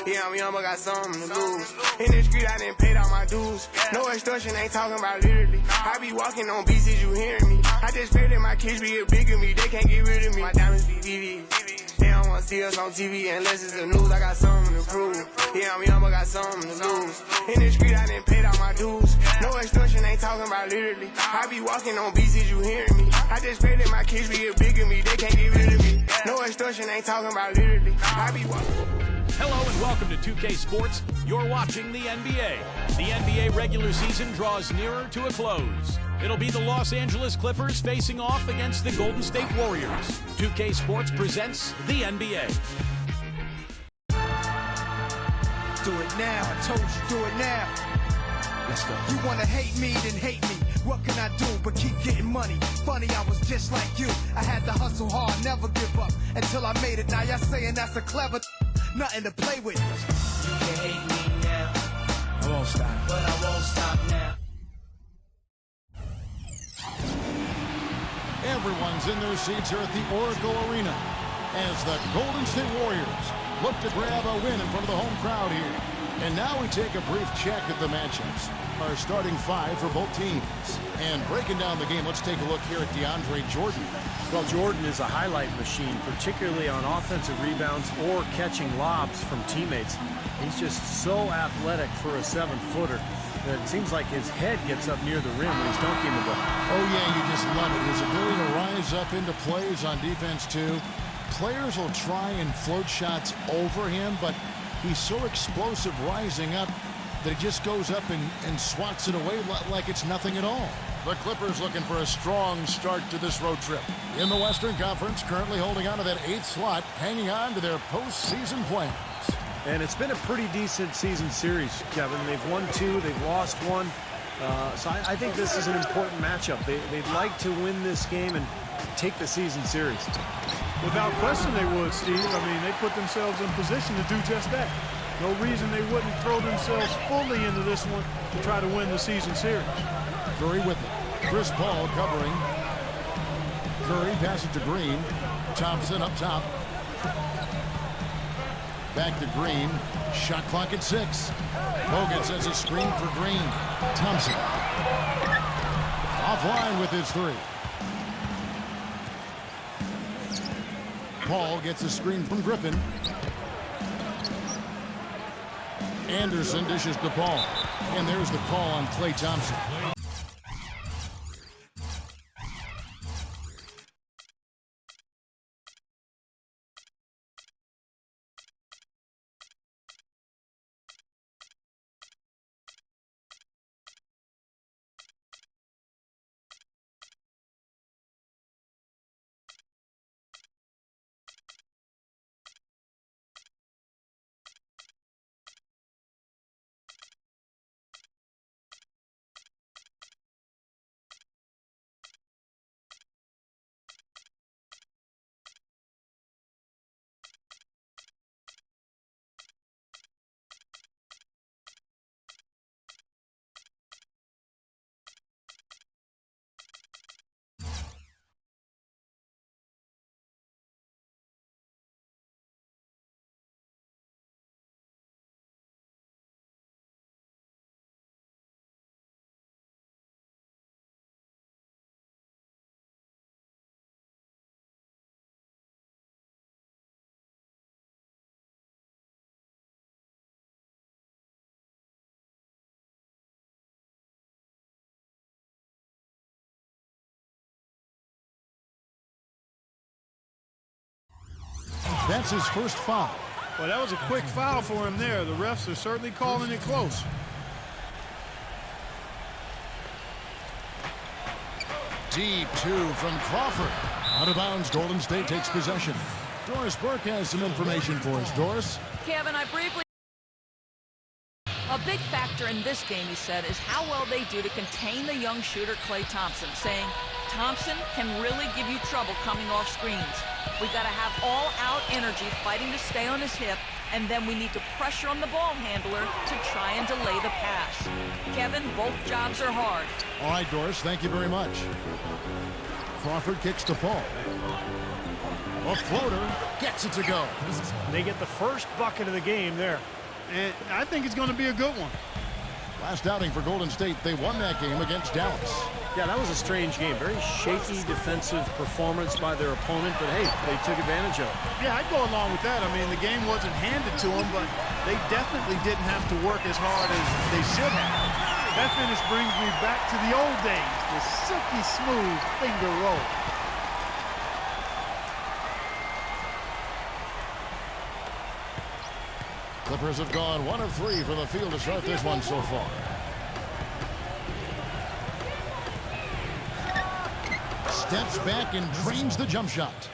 Yeah, I'm young, but got something to lose. In the street, I didn't pay all my dues. No extortion, ain't talking about literally. I be walking on beats, is you hearing me? I just pray that my kids be get bigger than me. They can't get rid of me. My diamonds be VVs. They don't wanna see us on TV unless it's the news. I got something to prove. Yeah, I'm young, but got something to lose. In the street, I didn't pay all my dues. No extortion, ain't talking about literally. I be walking on beats, is you hearing me? I just pray that my kids be get bigger than me. They can't get rid of me. No extortion, ain't talking about literally. I be walking. Hello and welcome to 2K Sports. You're watching the NBA. The NBA regular season draws nearer to a close. It'll be the Los Angeles Clippers facing off against the Golden State Warriors. 2K Sports presents the NBA. Do it now, I told you, do it now. Let's go. You wanna hate me, then hate me. What can I do but keep getting money? Funny, I was just like you. I had to hustle hard, never give up until I made it. Now y'all saying that's a clever, nothing to play with. You can hate me now, I won't stop, but I won't stop now. Everyone's in their seats here at the Oracle Arena as the Golden State Warriors look to grab a win in front of the home crowd here. And now we take a brief check at the matchups. Our starting five for both teams. And breaking down the game, let's take a look here at DeAndre Jordan. Well, Jordan is a highlight machine, particularly on offensive rebounds or catching lobs from teammates. He's just so athletic for a 7-footer that it seems like his head gets up near the rim when he's dunking the ball. Oh, yeah, you just love it. His ability to rise up into plays on defense, too. Players will try and float shots over him, but he's so explosive rising up that he just goes up and swats it away like it's nothing at all. The Clippers looking for a strong start to this road trip. In the Western Conference, currently holding on to that 8th slot, hanging on to their postseason plans. And it's been a pretty decent season series, Kevin. They've won 2, they've lost 1. So I think this is an important matchup. They'd like to win this game and take the season series. Without question they would, Steve. I mean, they put themselves in position to do just that. No reason they wouldn't throw themselves fully into this one to try to win the season series. Curry with it. Chris Paul covering. Curry passes to Green. Thompson up top. Back to Green. Shot clock at 6. Bogut sets a screen for Green. Thompson. Offline with his 3. Paul gets a screen from Griffin. Anderson dishes to Paul. And there's the call on Klay Thompson. That's his first foul. Well, that was a quick foul for him there. The refs are certainly calling it close. Deep 2 from Crawford. Out of bounds, Golden State takes possession. Doris Burke has some information for us. Doris? Kevin, I briefly... A big factor in this game, he said, is how well they do to contain the young shooter Klay Thompson, saying Thompson can really give you trouble coming off screens. We got to have all-out energy fighting to stay on his hip, and then we need to pressure on the ball handler to try and delay the pass. Kevin, both jobs are hard. All right, Doris, thank you very much. Crawford kicks to Paul. A floater gets it to go. They get the first bucket of the game there. And I think it's going to be a good one. Last outing for Golden State, they won that game against Dallas. Yeah, that was a strange game. Very shaky defensive performance by their opponent, but hey, they took advantage of it. Yeah, I'd go along with that. I mean, the game wasn't handed to them, but they definitely didn't have to work as hard as they should have. That finish brings me back to the old days, the silky smooth finger roll. Clippers have gone 1 of 3 from the field to start this one so far. Steps back and drains the jump shot.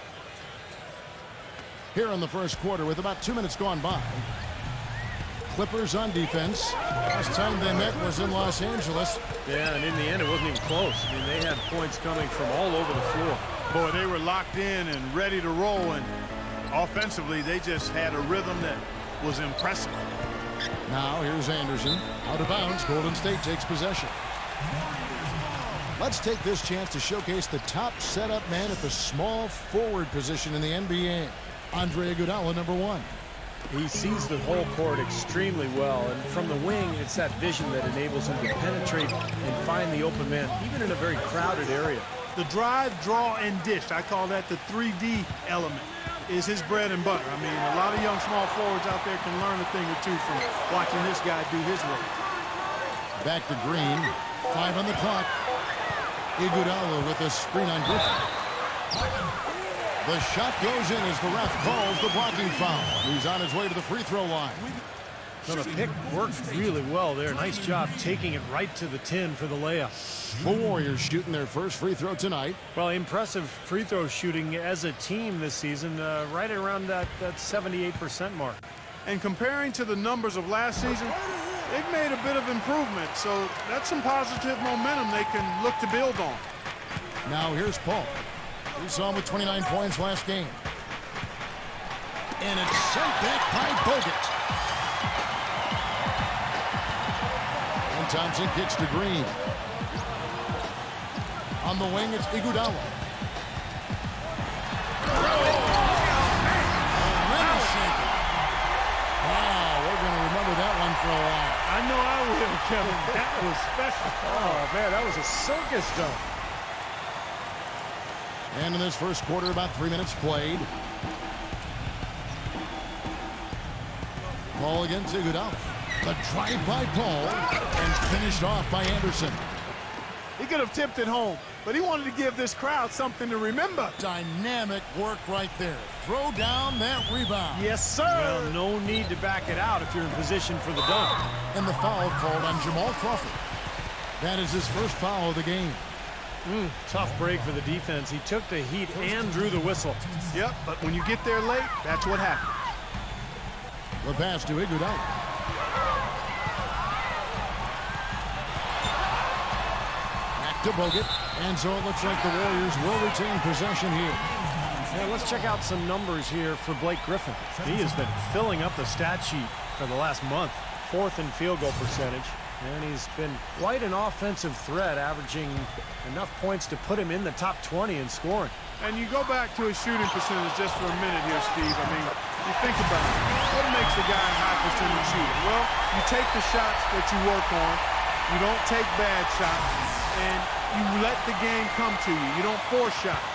Here in the first quarter with about 2 minutes gone by. Clippers on defense. Last time they met was in Los Angeles. Yeah, and in the end, it wasn't even close. I mean, they had points coming from all over the floor. Boy, they were locked in and ready to roll, and offensively, they just had a rhythm that was impressive. Now here's Anderson. Out of bounds. Golden State takes possession. Let's take this chance to showcase the top setup man at the small forward position in the NBA. Andre Iguodala, number 1. He sees the whole court extremely well, and from the wing, it's that vision that enables him to penetrate and find the open man, even in a very crowded area. The drive, draw, and dish, I call that the 3D element, is his bread and butter. I mean, a lot of young small forwards out there can learn a thing or two from watching this guy do his work. Back to Green. 5 on the clock. Iguodala with a screen on Griffin. The shot goes in as the ref calls the blocking foul. He's on his way to the free throw line. So the pick worked really well there. Nice job taking it right to the tin for the layup. The Warriors shooting their first free throw tonight. Well, impressive free throw shooting as a team this season, right around that 78% mark. And comparing to the numbers of last season, they've made a bit of improvement. So that's some positive momentum they can look to build on. Now here's Paul. We saw him with 29 points last game. And it's sent back by Bogut. And Thompson kicks to Green. On the wing, it's Iguodala. Wow, we're going to remember that one for a while. I know I will, Kevin. That was special. Oh, man, that was a circus dunk. And in this first quarter, about 3 minutes played. Paul against Iguodala. The drive by Paul and finished off by Anderson. He could have tipped it home, but he wanted to give this crowd something to remember. Dynamic work right there. Throw down that rebound. Yes, sir. Well, no need to back it out if you're in position for the dunk. And the foul called on Jamal Crawford. That is his first foul of the game. Tough break for the defense. He took the heat and drew the whistle. Yep, but when you get there late, that's what happens. The pass to Iguodala. Back to Bogut. And so it looks like the Warriors will retain possession here. Yeah, let's check out some numbers here for Blake Griffin. He has been filling up the stat sheet for the last month. 4th in field goal percentage. And he's been quite an offensive threat, averaging enough points to put him in the top 20 in scoring. And you go back to his shooting percentage just for a minute here, Steve. I mean, you think about it. What makes a guy a high percentage shooter? Well, you take the shots that you work on. You don't take bad shots. And you let the game come to you. You don't force shots.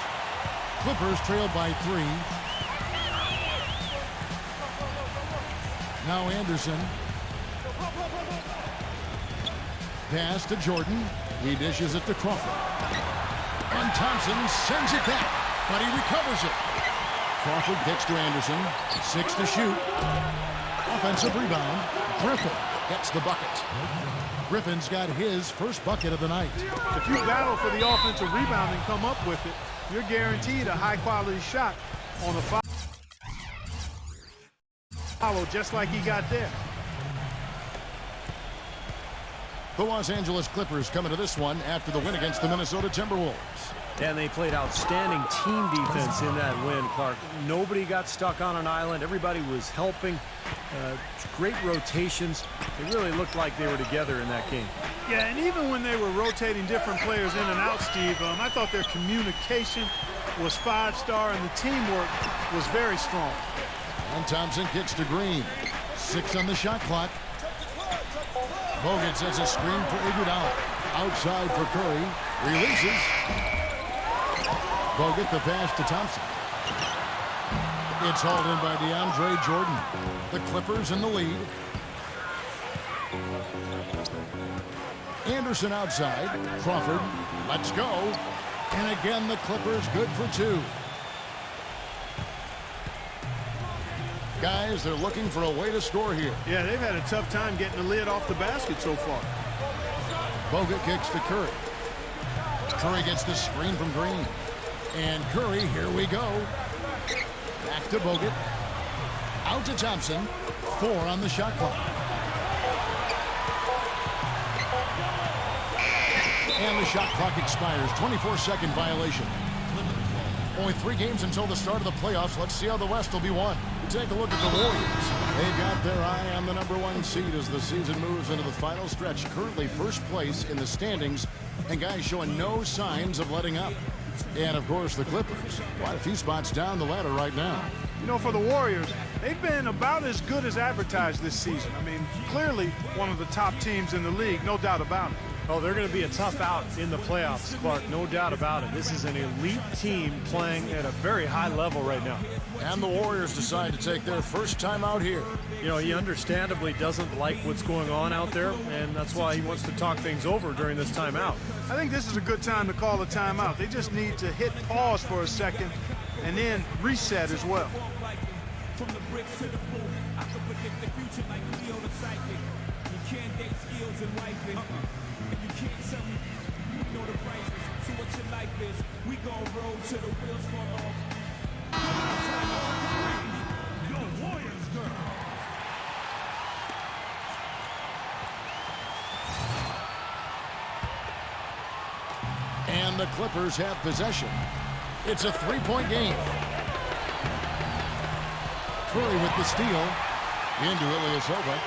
Clippers trailed by 3. Now Anderson. Pass to Jordan. He dishes it to Crawford. And Thompson sends it back, but he recovers it. Crawford kicks to Anderson. 6 to shoot. Offensive rebound. Griffin gets the bucket. Griffin's got his first bucket of the night. If you battle for the offensive rebound and come up with it, you're guaranteed a high-quality shot on a follow, just like he got there. The Los Angeles Clippers coming to this one after the win against the Minnesota Timberwolves. And they played outstanding team defense in that win, Clark. Nobody got stuck on an island. Everybody was helping. Great rotations. They really looked like they were together in that game. Yeah, and even when they were rotating different players in and out, Steve, I thought their communication was 5-star and the teamwork was very strong. And Thompson kicks to Green. 6 on the shot clock. Bogut sets a screen for Iguodala. Outside for Curry. Releases. Bogut the pass to Thompson. It's hauled in by DeAndre Jordan. The Clippers in the lead. Anderson outside. Crawford. Let's go. And again, the Clippers good for 2. Guys, they're looking for a way to score here. Yeah, they've had a tough time getting the lid off the basket so far. Bogut kicks to Curry. Curry gets the screen from Green. And Curry, here we go. Back to Bogut. Out to Thompson. 4 on the shot clock. And the shot clock expires. 24-second violation. Only 3 games until the start of the playoffs. Let's see how the West will be won. Take a look at the Warriors. They've got their eye on the #1 seed as the season moves into the final stretch. Currently first place in the standings, and guys showing no signs of letting up. And, of course, the Clippers. Quite a few spots down the ladder right now. You know, for the Warriors, they've been about as good as advertised this season. I mean, clearly one of the top teams in the league, no doubt about it. Oh, they're going to be a tough out in the playoffs, Clark, no doubt about it. This is an elite team playing at a very high level right now. And the Warriors decide to take their first time out here. You know, he understandably doesn't like what's going on out there, and that's why he wants to talk things over during this timeout. I think this is a good time to call a timeout. They just need to hit pause for a second and then reset as well. From the bricks to the pool, I can predict the future like Leo the Psychic. You can't date skills and wife it. And you can't tell me you know the prices. So what your life is, we gon' roll till the wheels fall off. Your Warriors, girl. And the Clippers have possession. It's a 3-point game. Curry with the steal. Into Ilyasova.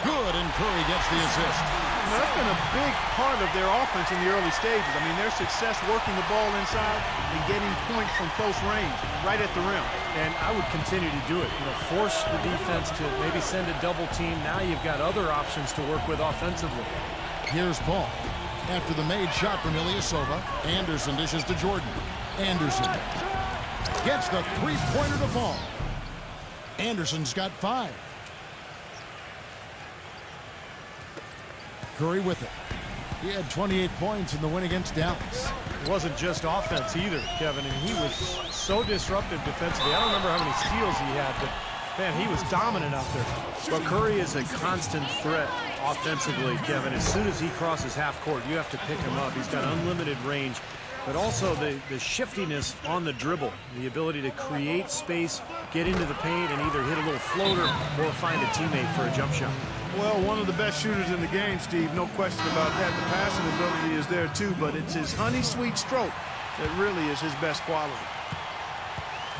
Good, and Curry gets the assist. Now, that's been a big part of their offense in the early stages. I mean, their success working the ball inside and getting points from close range, right at the rim. And I would continue to do it. You know, force the defense to maybe send a double team. Now you've got other options to work with offensively. Here's Paul. After the made shot from Ilyasova, Anderson dishes to Jordan. Anderson gets the 3-pointer to fall. Anderson's got 5. Curry with it. He had 28 points in the win against Dallas. It wasn't just offense either, Kevin, and he was so disruptive defensively. I don't remember how many steals he had, but man, he was dominant out there. But Curry is a constant threat offensively, Kevin. As soon as he crosses half court, you have to pick him up. He's got unlimited range, but also the shiftiness on the dribble, the ability to create space, get into the paint, and either hit a little floater or find a teammate for a jump shot. Well, one of the best shooters in the game, Steve, no question about that. The passing ability is there too, but it's his honey sweet stroke that really is his best quality.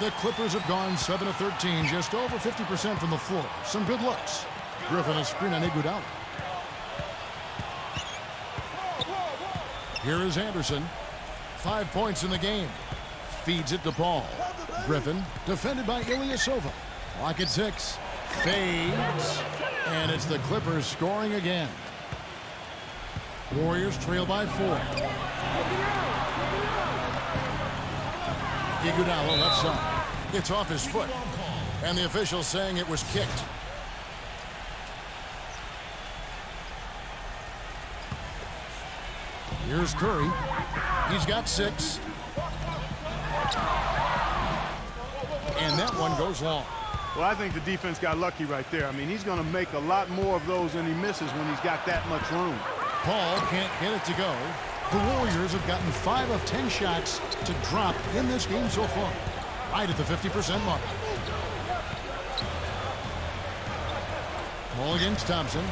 The Clippers have gone 7 of 13, just over 50% from the floor. Some good looks. Griffin a screen on Iguodala. Here is Anderson. 5 points in the game. Feeds it to Paul. Griffin, defended by Ilyasova. Clock at 6. Fades. And it's the Clippers scoring again. Warriors trail by 4. Iguodala left side. It's off his foot. And the official saying it was kicked. Here's Curry. He's got 6. And that one goes long. Well, I think the defense got lucky right there. I mean, he's going to make a lot more of those than he misses when he's got that much room. Paul can't get it to go. The Warriors have gotten 5 of 10 shots to drop in this game so far. Right at the 50% mark. Ball against Thompson.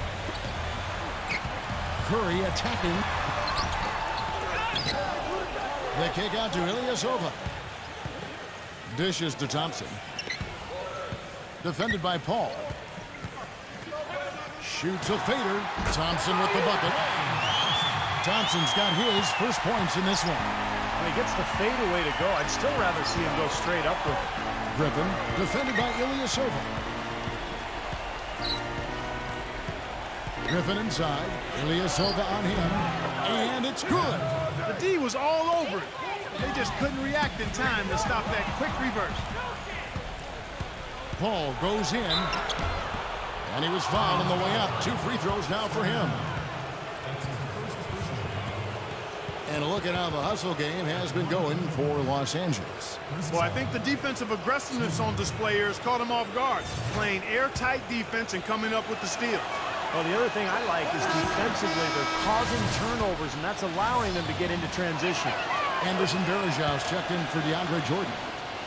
Curry attacking. The kick out to Ilyasova. Dishes to Thompson. Defended by Paul. Shoots a fader. Thompson with the bucket. Thompson's got his first points in this one. When he gets the fadeaway to go, I'd still rather see him go straight up with it. Griffin, defended by Ilyasova. Griffin inside. Ilyasova on him. And it's good. The D was all over it. They just couldn't react in time to stop that quick reverse. Paul goes in. And he was fouled on the way up. 2 free throws now for him. And look at how the hustle game has been going for Los Angeles. Well, I think the defensive aggressiveness on display here has caught him off guard. Playing airtight defense and coming up with the steal. Well, the other thing I like is defensively they're causing turnovers, and that's allowing them to get into transition. Anderson Varejau's checked in for DeAndre Jordan.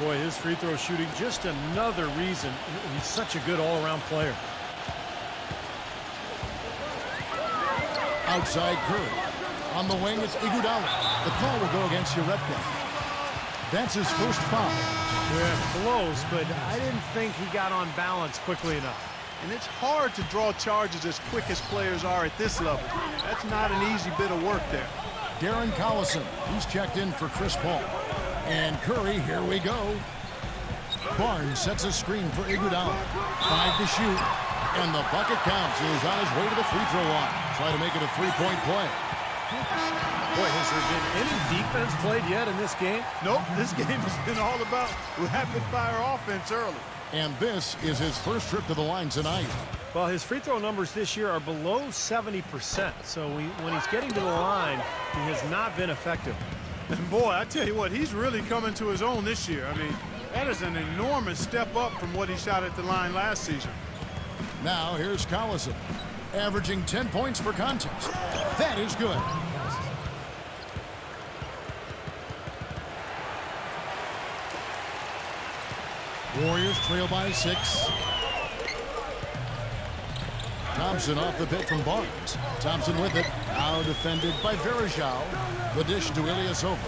Boy, his free throw shooting, just another reason he's such a good all-around player. Outside Curry. On the wing, it's Iguodala. The call will go against Uretka. That's his first foul. Yeah, close, but I didn't think he got on balance quickly enough. And it's hard to draw charges as quick as players are at this level. That's not an easy bit of work there. Darren Collison, he's checked in for Chris Paul. And Curry, here we go. Barnes sets a screen for Iguodala. 5 to shoot. And the bucket counts. He's on his way to the free throw line. Try to make it a 3-point play. Boy, has there been any defense played yet in this game? Nope, this game has been all about rapid-fire offense early. And this is his first trip to the line tonight. Well, his free throw numbers this year are below 70%. So when he's getting to the line, he has not been effective. And boy, I tell you what, he's really coming to his own this year. I mean, that is an enormous step up from what he shot at the line last season. Now here's Collison, averaging 10 points per contest. That is good. Warriors trail by 6. Thompson off the pick from Barnes. Thompson with it. Now defended by Varejao. The dish to Ilyasova.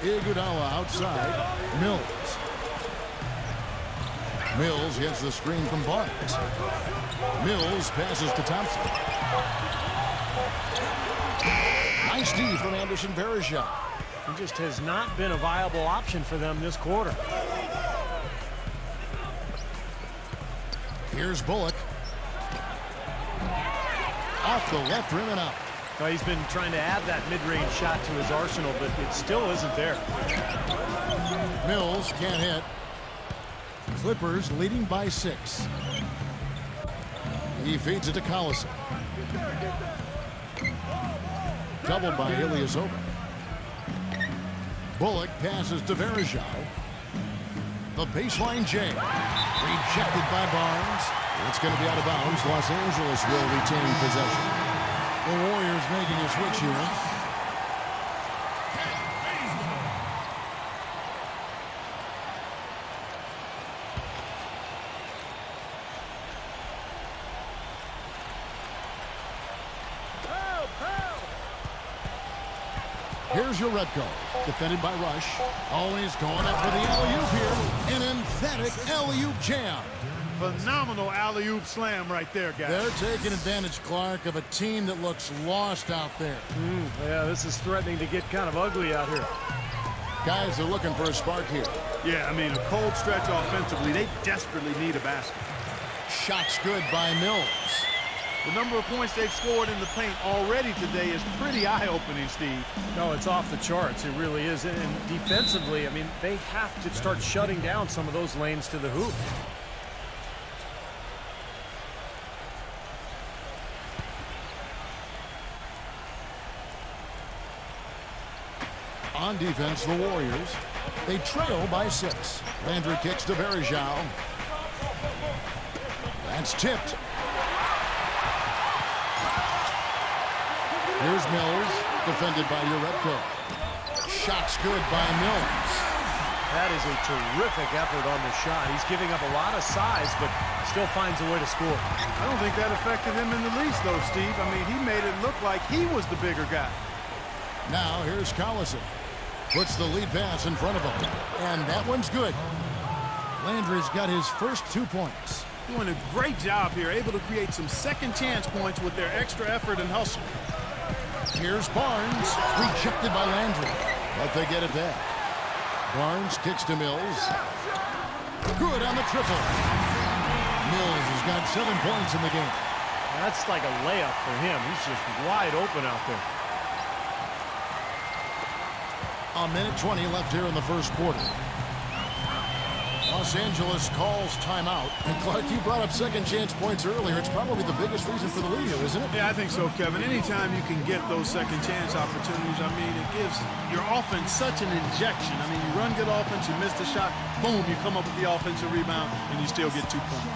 Iguodala outside. Mills. Mills gets the screen from Barnes. Mills passes to Thompson. Nice D from Anderson Varejao. He just has not been a viable option for them this quarter. Here's Bullock. Off the left rim and out. Well, he's been trying to add that mid-range shot to his arsenal, but it still isn't there. Mills can't hit. Clippers leading by 6. He feeds it to Collison. Doubled by Ilyasova. Bullock passes to Varejao. The baseline J. Rejected by Barnes. It's going to be out of bounds. Los Angeles will retain possession. The Warriors making a switch here. Here's Uretka, defended by Rush. Always going up for the alley-oop here. An emphatic alley-oop jam. Phenomenal alley-oop slam right there, guys. They're taking advantage, Clark, of a team that looks lost out there. Yeah, this is threatening to get kind of ugly out here. Guys are looking for a spark here. Yeah, I mean, a cold stretch offensively. They desperately need a basket. Shots good by Mills. The number of points they've scored in the paint already today is pretty eye-opening, Steve. No, it's off the charts. It really is. And defensively, I mean, they have to start shutting down some of those lanes to the hoop. On defense, the Warriors. They trail by 6. Landry kicks to Varejao. That's tipped. Here's Mills, defended by Uretka. Shots good by Mills. That is a terrific effort on the shot. He's giving up a lot of size, but still finds a way to score. I don't think that affected him in the least, though, Steve. I mean, he made it look like he was the bigger guy. Now here's Collison. Puts the lead pass in front of him. And that one's good. Landry's got his first 2 points. Doing a great job here, able to create some second chance points with their extra effort and hustle. Here's Barnes, rejected by Landry, but they get it back. Barnes kicks to Mills. Good on the triple. Mills has got 7 points in the game. That's like a layup for him. He's just wide open out there. A minute 20 left here in the first quarter. Los Angeles calls timeout. And Clark, you brought up second chance points earlier. It's probably the biggest reason for the lead here, isn't it? Yeah, I think so, Kevin. Anytime you can get those second chance opportunities, I mean, it gives your offense such an injection. I mean, you run good offense, you miss the shot, boom, you come up with the offensive rebound, and you still get 2 points.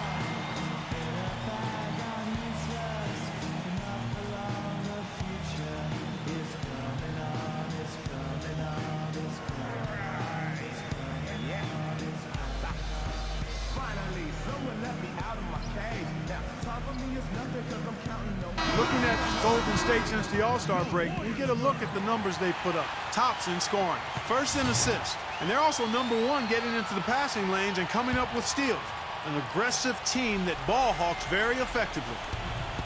Looking at Golden State since the All-Star break, you get a look at the numbers they put up. Tops in scoring, first in assists, and they're also #1 getting into the passing lanes and coming up with steals. An aggressive team that ball hawks very effectively.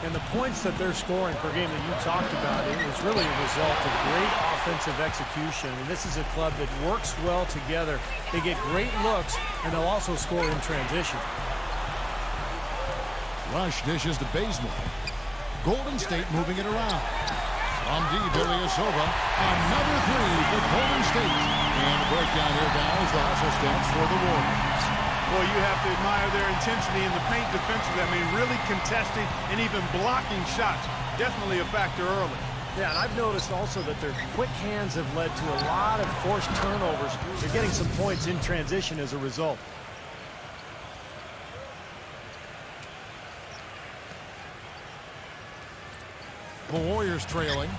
And the points that they're scoring per game that you talked about, it was really a result of great offensive execution. And this is a club that works well together. They get great looks, and they'll also score in transition. Rush dishes to Bazemore. Golden State moving it around. From deep, Ilyasova. Another three for Golden State. And the breakdown here, guys. The hustle stats for the Warriors. Boy, you have to admire their intensity in the paint defensively. I mean, really contesting and even blocking shots. Definitely a factor early. Yeah, and I've noticed also that their quick hands have led to a lot of forced turnovers. They're getting some points in transition as a result. The Warriors trailing.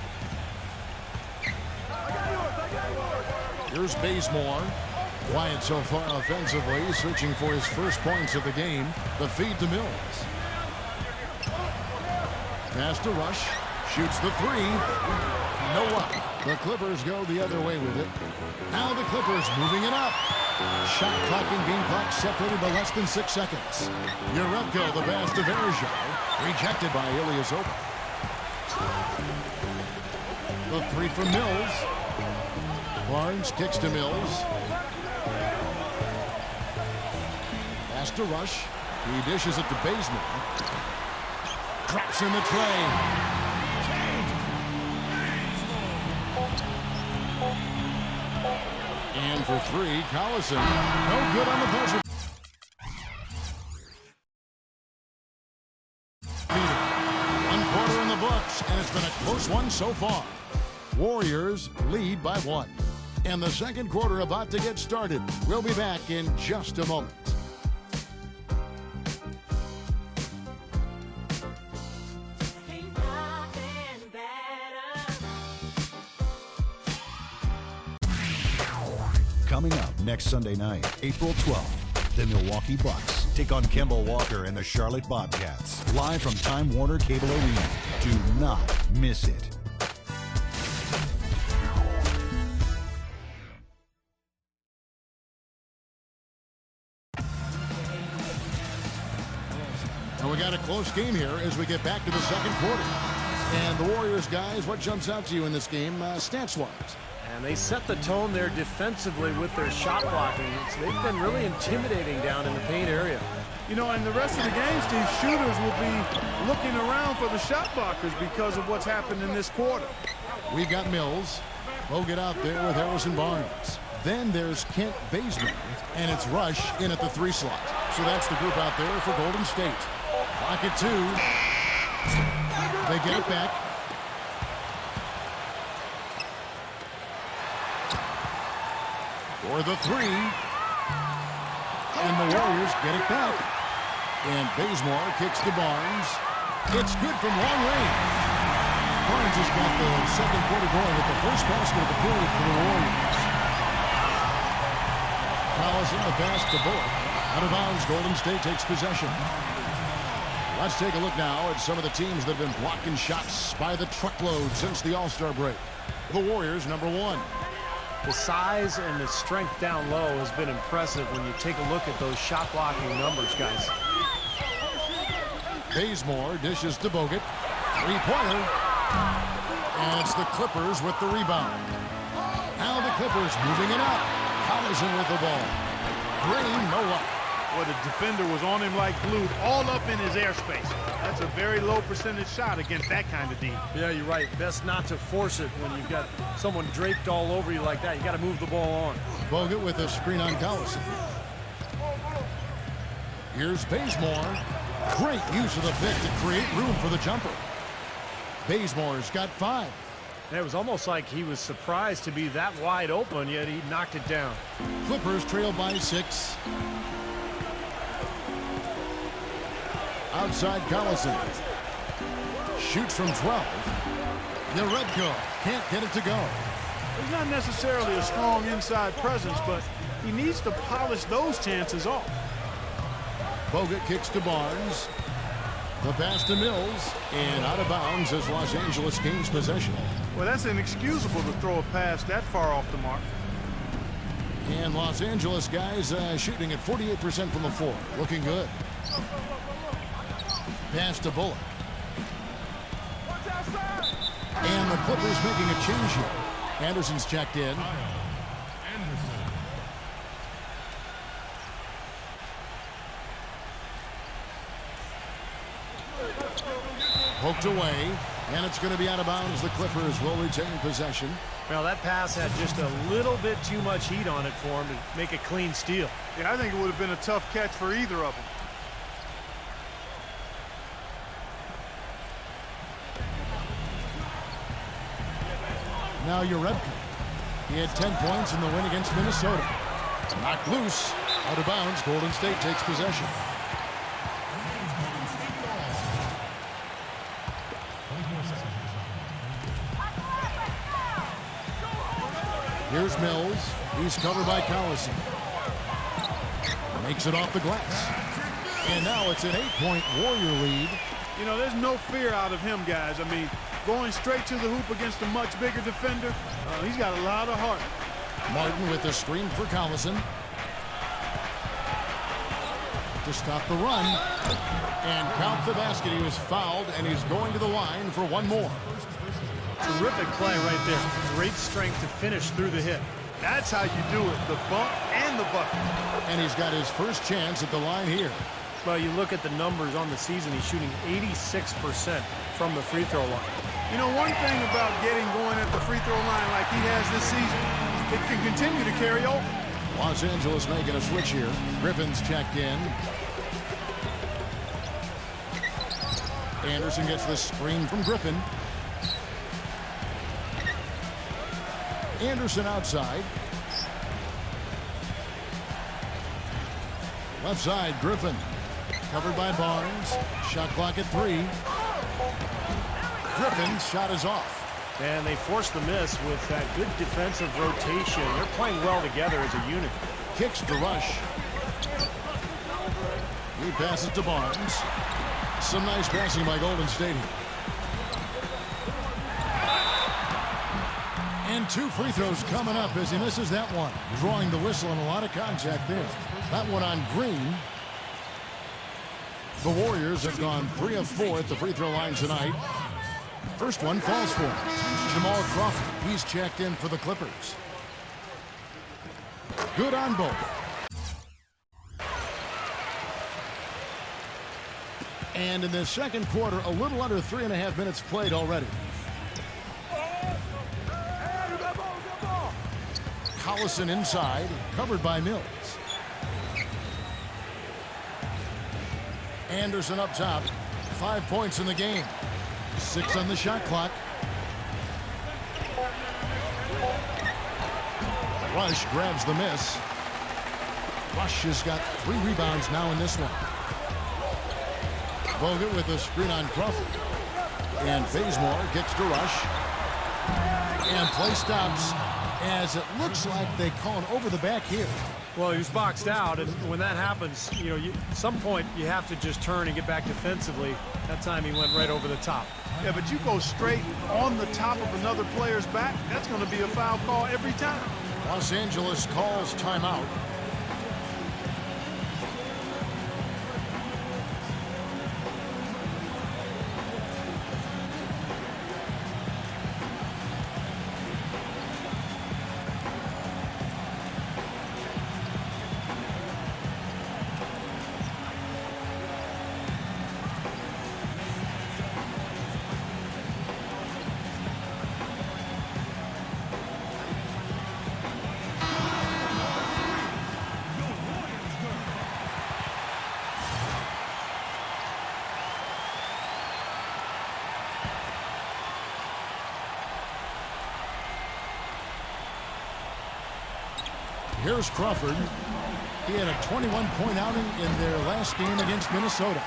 Here's Bazemore. Quiet so far offensively, searching for his first points of the game. The feed to Mills. Pass to Rush. Shoots the three. No luck. The Clippers go the other way with it. Now the Clippers moving it up. Shot clock and game clock separated by less than 6 seconds. Urelko, the pass to Verjao. Rejected by Ilyasova. The three from Mills. Barnes kicks to Mills. Pass to Rush. He dishes it to Bazemore. Drops in the tray. And for three, Collison. No good on the buzzer. 1 quarter in the books, and it's been a close one so far. Warriors lead by 1. And the second quarter about to get started. We'll be back in just a moment. Coming up next Sunday night, April 12th, the Milwaukee Bucks take on Kemba Walker and the Charlotte Bobcats. Live from Time Warner Cable Arena. Do not miss it. And we got a close game here as we get back to the second quarter. And the Warriors, guys, what jumps out to you in this game, stats-wise? And they set the tone there defensively with their shot blocking. They've been really intimidating down in the paint area. You know, and the rest of the game, Steve, shooters will be looking around for the shot blockers because of what's happened in this quarter. We've got Mills. Bogut out there with Harrison Barnes. Then there's Kent Bazemore, and it's Rush in at the 3 slot. So that's the group out there for Golden State. Clock at 2. They get it back. For the 3. And the Warriors get it back. And Bazemore kicks to Barnes. It's good from long range. Barnes has got the second quarter going with the first basket of the period for the Warriors. Collison, the pass to Bullock. Out of bounds, Golden State takes possession. Let's take a look now at some of the teams that have been blocking shots by the truckload since the All-Star break. The Warriors, #1. The size and the strength down low has been impressive when you take a look at those shot blocking numbers, guys. Bazemore dishes to Bogut. Three-pointer. And it's the Clippers with the rebound. Now the Clippers moving it up. Collison with the ball. Green, no luck. Well, the defender was on him like glue, all up in his airspace. That's a very low percentage shot against that kind of D. Yeah, you're right. Best not to force it when you've got someone draped all over you like that. You got to move the ball on. Bogut with a screen on Collison. Here's Bazemore. Great use of the pick to create room for the jumper. Bazemore's got 5. It was almost like he was surprised to be that wide open, yet he knocked it down. Clippers trail by 6. Outside Collison. Shoots from 12. Yarebko can't get it to go. He's not necessarily a strong inside presence, but he needs to polish those chances off. Bogut kicks to Barnes. The pass to Mills. And out of bounds as Los Angeles gains possession. Well, that's inexcusable to throw a pass that far off the mark. And Los Angeles guys shooting at 48% from the floor. Looking good. Pass to Bullock. And the Clippers making a change here. Anderson's checked in. Poked away, and it's going to be out of bounds. The Clippers will retain possession. Well, that pass had just a little bit too much heat on it for him to make a clean steal. Yeah, I think it would have been a tough catch for either of them. Now Yarebko. He had 10 points in the win against Minnesota. Knocked loose. Out of bounds. Golden State takes possession. Here's Mills. He's covered by Collison. Makes it off the glass. And now it's an 8-point Warrior lead. You know, there's no fear out of him, guys. I mean, going straight to the hoop against a much bigger defender, he's got a lot of heart. Martin with the screen for Collison. To stop the run. And count the basket. He was fouled, and he's going to the line for one more. Terrific play right there. Great strength to finish through the hit. That's how you do it, the bump and the bucket. And he's got his first chance at the line here. Well, you look at the numbers on the season, he's shooting 86% from the free throw line. You know, one thing about getting going at the free throw line like he has this season, it can continue to carry over. Los Angeles making a switch here. Griffin's checked in. Anderson gets the screen from Griffin. Anderson outside. Left side, Griffin. Covered by Barnes. Shot clock at 3. Griffin's shot is off. And they forced the miss with that good defensive rotation. They're playing well together as a unit. Kicks to Rush. He passes to Barnes. Some nice passing by Golden State. And 2 free throws coming up as he misses that one. Drawing the whistle and a lot of contact there. That one on Green. The Warriors have gone 3 of 4 at the free throw line tonight. First one falls for him. Jamal Crawford. He's checked in for the Clippers. Good on both. And in the second quarter, a little under 3.5 minutes played already. Collison inside, covered by Mills. Anderson up top, 5 points in the game. 6 on the shot clock. Rush grabs the miss. Rush has got 3 rebounds now in this one. Bogut with a screen on Crawford. And Bazemore kicks to Rush. And play stops as it looks like they call it over the back here. Well, he was boxed out, and when that happens, you know, at some point you have to just turn and get back defensively. That time he went right over the top. Yeah, but you go straight on the top of another player's back, that's going to be a foul call every time. Los Angeles calls timeout. Here's Crawford. He had a 21-point outing in their last game against Minnesota.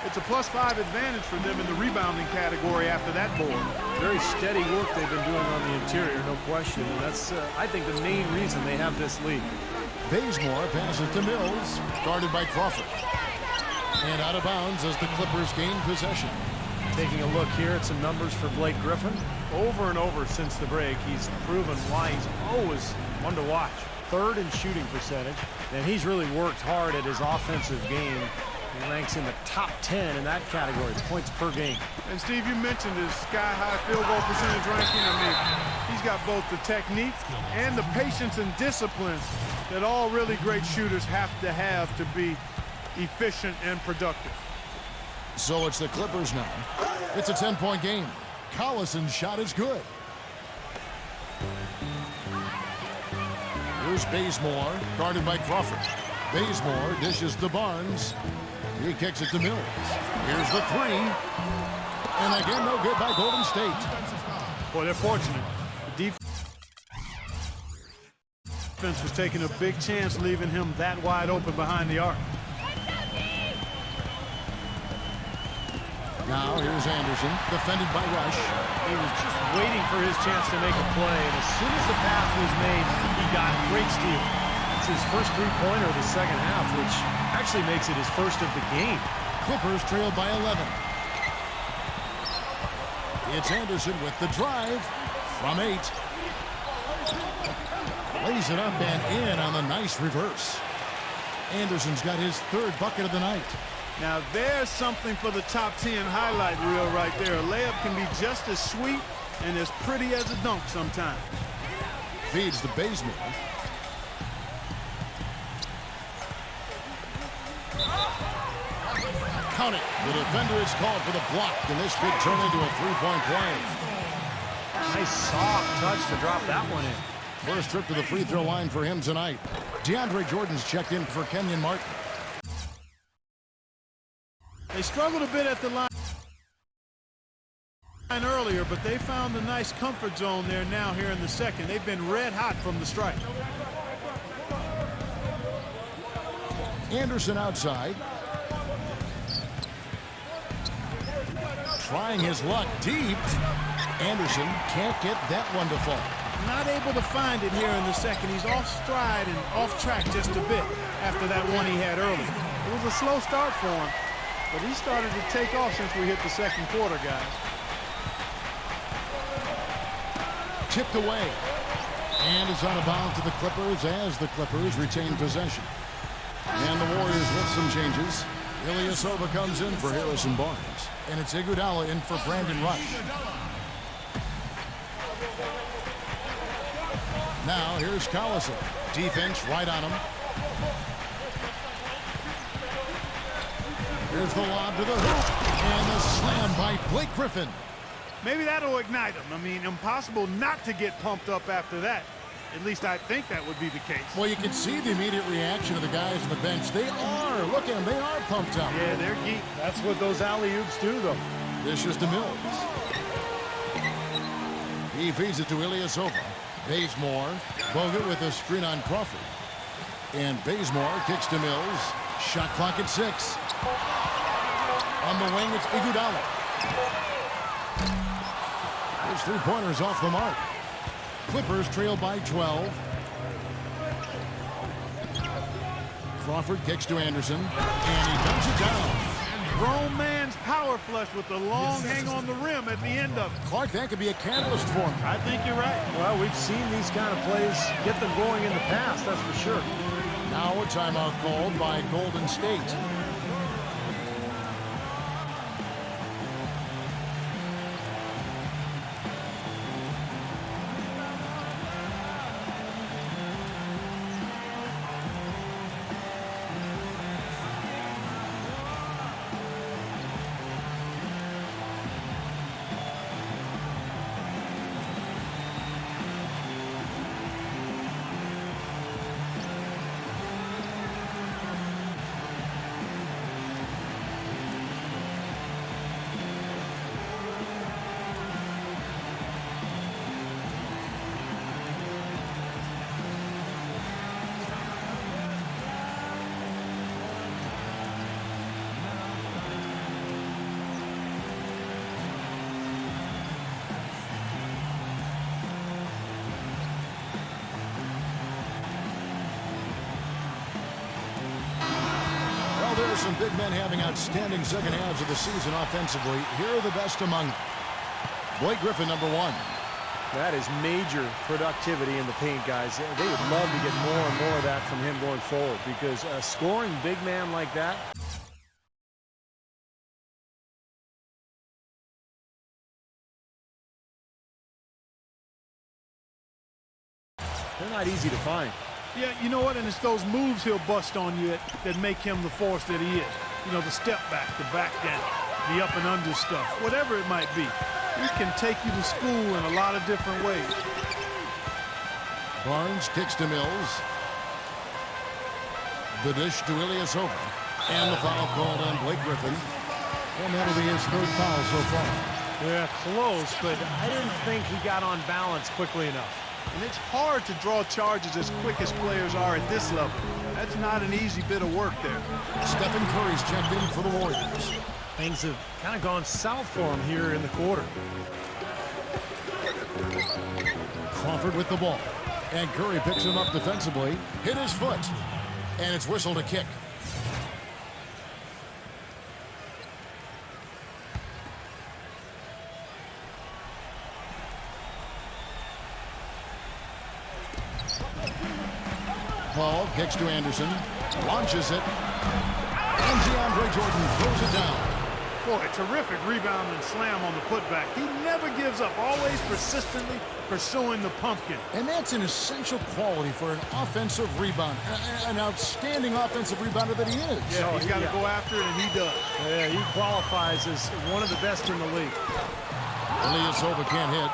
It's a +5 advantage for them in the rebounding category after that board. Very steady work they've been doing on the interior, no question. And that's, I think, the main reason they have this lead. Bazemore passes to Mills, guarded by Crawford. And out of bounds as the Clippers gain possession. Taking a look here at some numbers for Blake Griffin. Over and over since the break, he's proven why he's always one to watch. Third in shooting percentage, and he's really worked hard at his offensive game. He ranks in the top 10 in that category, points per game. And Steve, you mentioned his sky-high field goal percentage ranking. I mean, he's got both the technique and the patience and discipline that all really great shooters have to be efficient and productive. So it's the Clippers now. It's a 10-point game. Collison's shot is good. Here's Bazemore, guarded by Crawford. Bazemore dishes to Barnes. He kicks it to Mills. Here's the three. And again, no good by Golden State. Boy, they're fortunate. The defense was taking a big chance, leaving him that wide open behind the arc. Now here's Anderson, defended by Rush. He was just waiting for his chance to make a play, and as soon as the pass was made, he got a great steal. It's his first three-pointer of the second half, which actually makes it his first of the game. Clippers trail by 11. It's Anderson with the drive from 8. Lays it up and in on the nice reverse. Anderson's got his third bucket of the night. Now there's something for the top 10 highlight reel right there. A layup can be just as sweet and as pretty as a dunk sometimes. Feeds the Bazemore. Count it. The defender is called for the block, and this could turn into a three-point play. Nice soft touch to drop that one in. First trip to the free throw line for him tonight. DeAndre Jordan's checked in for Kenyon Martin. They struggled a bit at the line earlier, but they found a nice comfort zone there now here in the second. They've been red hot from the strike. Anderson outside. Trying his luck deep. Anderson can't get that one to fall. Not able to find it here in the second. He's off stride and off track just a bit after that one he had early. It was a slow start for him, but he started to take off since we hit the second quarter, guys. Tipped away. And it's out of bounds to the Clippers as the Clippers retain possession. And the Warriors with some changes. Ilyasova comes in for Harrison Barnes. And it's Iguodala in for Brandon Rush. Now here's Collison. Defense right on him. Here's the lob to the hoop. And the slam by Blake Griffin. Maybe that'll ignite him. I mean, impossible not to get pumped up after that. At least I think that would be the case. Well, you can see the immediate reaction of the guys on the bench. They are. Look at them. They are pumped up. Yeah, they're geek. That's what those alley-oops do, though. This is to Mills. He feeds it to Ilyasova. Bazemore. Bogut with a screen on Crawford. And Bazemore kicks to Mills. Shot clock at 6. On the wing, it's Iguodala. His three-pointers off the mark. Clippers trail by 12. Crawford kicks to Anderson, and he dumps it down. Grown man's power flush with the long hang on the rim at the end of it. Clark, that could be a catalyst for him. I think you're right. Well, we've seen these kind of plays get them going in the past, that's for sure. Now a timeout called by Golden State. There are some big men having outstanding second halves of the season offensively. Here are the best among them. Blake Griffin, number 1. That is major productivity in the paint, guys. They would love to get more and more of that from him going forward, because a scoring big man like that, they're not easy to find. Yeah, you know what? And it's those moves he'll bust on you that make him the force that he is. You know, the step back, the back down, the up and under stuff, whatever it might be. He can take you to school in a lot of different ways. Barnes kicks to Mills. The dish to Ilyasova. And the foul called on Blake Griffin. And that'll be his 3rd foul so far. Yeah, close, but I didn't think he got on balance quickly enough. And it's hard to draw charges as quick as players are at this level. That's not an easy bit of work there. Stephen Curry's checked in for the Warriors. Things have kind of gone south for him here in the quarter. Crawford with the ball. And Curry picks him up defensively. Hit his foot. And it's whistled a kick. Paul kicks to Anderson, launches it, and DeAndre Jordan throws it down. Boy, terrific rebound and slam on the putback. He never gives up, always persistently pursuing the pumpkin. And that's an essential quality for an offensive rebounder, an outstanding offensive rebounder that he is. Yeah, he's got to go after it, and he does. Yeah, he qualifies as one of the best in the league. Ilyasova can't hit.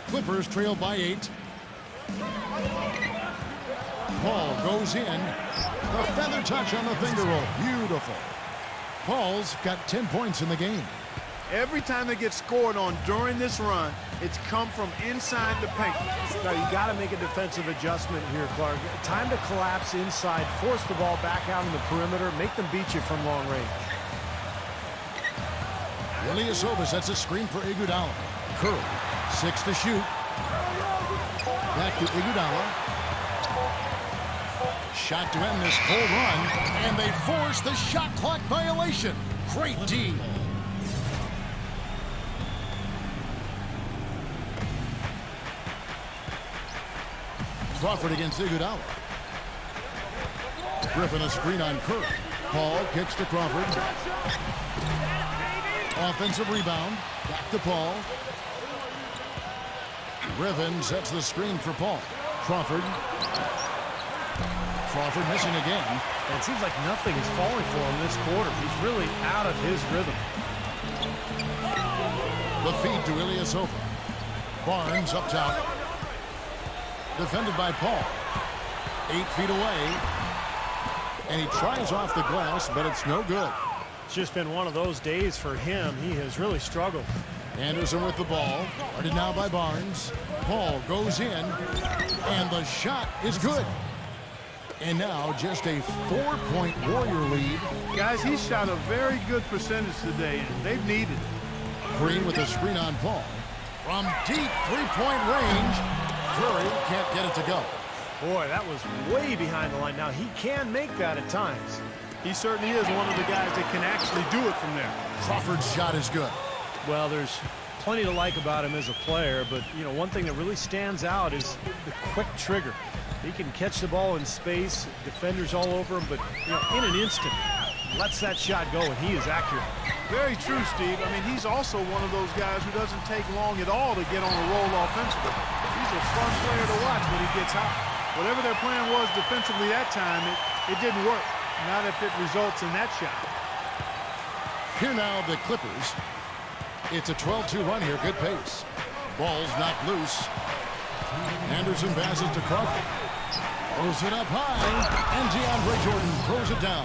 Clippers trail by 8. Paul goes in. The feather touch on the finger roll. Beautiful. Paul's got 10 points in the game. Every time they get scored on during this run, it's come from inside the paint. Now, you got to make a defensive adjustment here, Clark. Time to collapse inside, force the ball back out on the perimeter, make them beat you from long range. Ilyasova sets a screen for Iguodala. Curry, 6 to shoot. Back to Iguodala. Shot to end this cold run, and they force the shot clock violation. Great D. Crawford against Iguodala. Griffin a screen on Curry. Paul kicks to Crawford. Offensive rebound. Back to Paul. Griffin sets the screen for Paul. Crawford missing again. And it seems like nothing is falling for him this quarter. He's really out of his rhythm. The feed to Ilyasova. Barnes up top. Defended by Paul. 8 feet away. And he tries off the glass, but it's no good. It's just been one of those days for him. He has really struggled. Anderson with the ball. Guarded now by Barnes. Paul goes in. And the shot is good. And now just a 4-point Warrior lead. Guys, he shot a very good percentage today, and they've needed it. Green with a screen on Paul. From deep 3-point range, Curry can't get it to go. Boy, that was way behind the line. Now, he can make that at times. He certainly is one of the guys that can actually do it from there. Crawford's shot is good. Well, there's plenty to like about him as a player, but, you know, one thing that really stands out is the quick trigger. He can catch the ball in space, defenders all over him, but you know, in an instant, lets that shot go, and he is accurate. Very true, Steve. I mean, he's also one of those guys who doesn't take long at all to get on a roll offensively. He's a fun player to watch when he gets hot. Whatever their plan was defensively that time, it didn't work. Not if it results in that shot. Here now, the Clippers. It's a 12-2 run here. Good pace. Ball's knocked loose. Anderson passes to Crawford. Throws it up high, and DeAndre Jordan throws it down.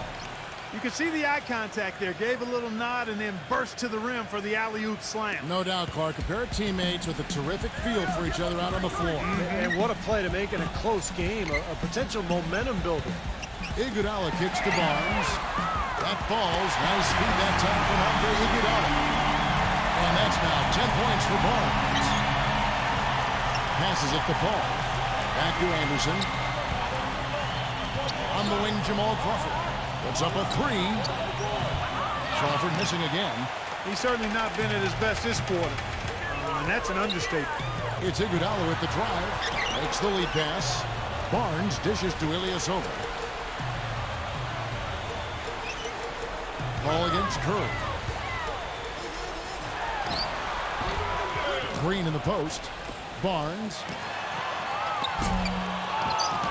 You can see the eye contact there. Gave a little nod and then burst to the rim for the alley-oop slam. No doubt, Clark. A pair of teammates with a terrific feel for each other out on the floor. And what a play to make in a close game, a potential momentum builder. Iguodala kicks to Barnes. That falls. Nice feed that time from Andre Iguodala. And that's now 10 points for Barnes. Passes it to Paul. Back to Anderson. On the wing, Jamal Crawford. Puts up a three. Crawford missing again. He's certainly not been at his best this quarter. And that's an understatement. It's Iguodala with the drive. Makes the lead pass. Barnes dishes to Ilyasova. Ball against Curry. Green in the post. Barnes.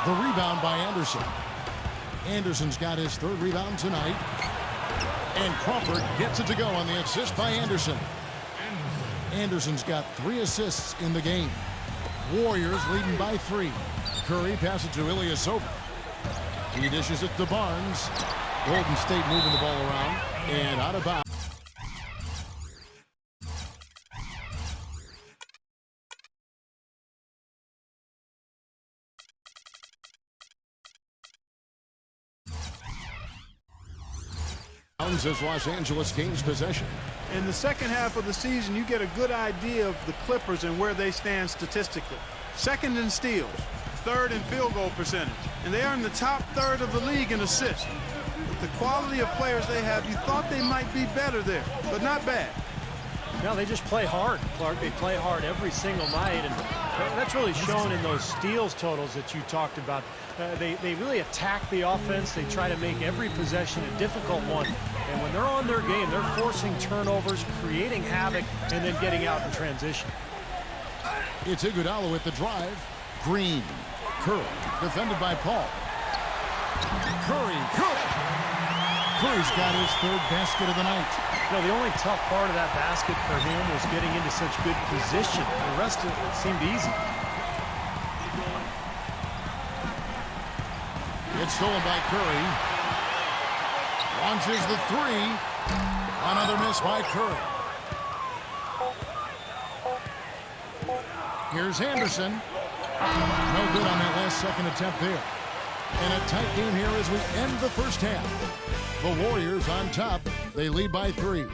The rebound by Anderson. Anderson's got his third rebound tonight. And Crawford gets it to go on the assist by Anderson. Anderson's got 3 assists in the game. Warriors leading by 3. Curry passes to Ilyasova. He dishes it to Barnes. Golden State moving the ball around and out of bounds. As Los Angeles gains possession. In the second half of the season, you get a good idea of the Clippers and where they stand statistically. Second in steals, third in field goal percentage, and they are in the top third of the league in assists. With the quality of players they have, you thought they might be better there, but not bad. No, they just play hard, Clark. They play hard every single night, and that's really shown in those steals totals that you talked about. They really attack the offense. They try to make every possession a difficult one. And when they're on their game, they're forcing turnovers, creating havoc, and then getting out in transition. It's Iguodala with the drive. Green. Curry. Defended by Paul. Curry. Curry's got his third basket of the night. You know, the only tough part of that basket for him was getting into such good position. The rest of it seemed easy. It's stolen by Curry. Launches the three. Another miss by Curry. Here's Anderson. No good on that last second attempt there. And a tight game here as we end the first half. The Warriors on top. They lead by 3. We're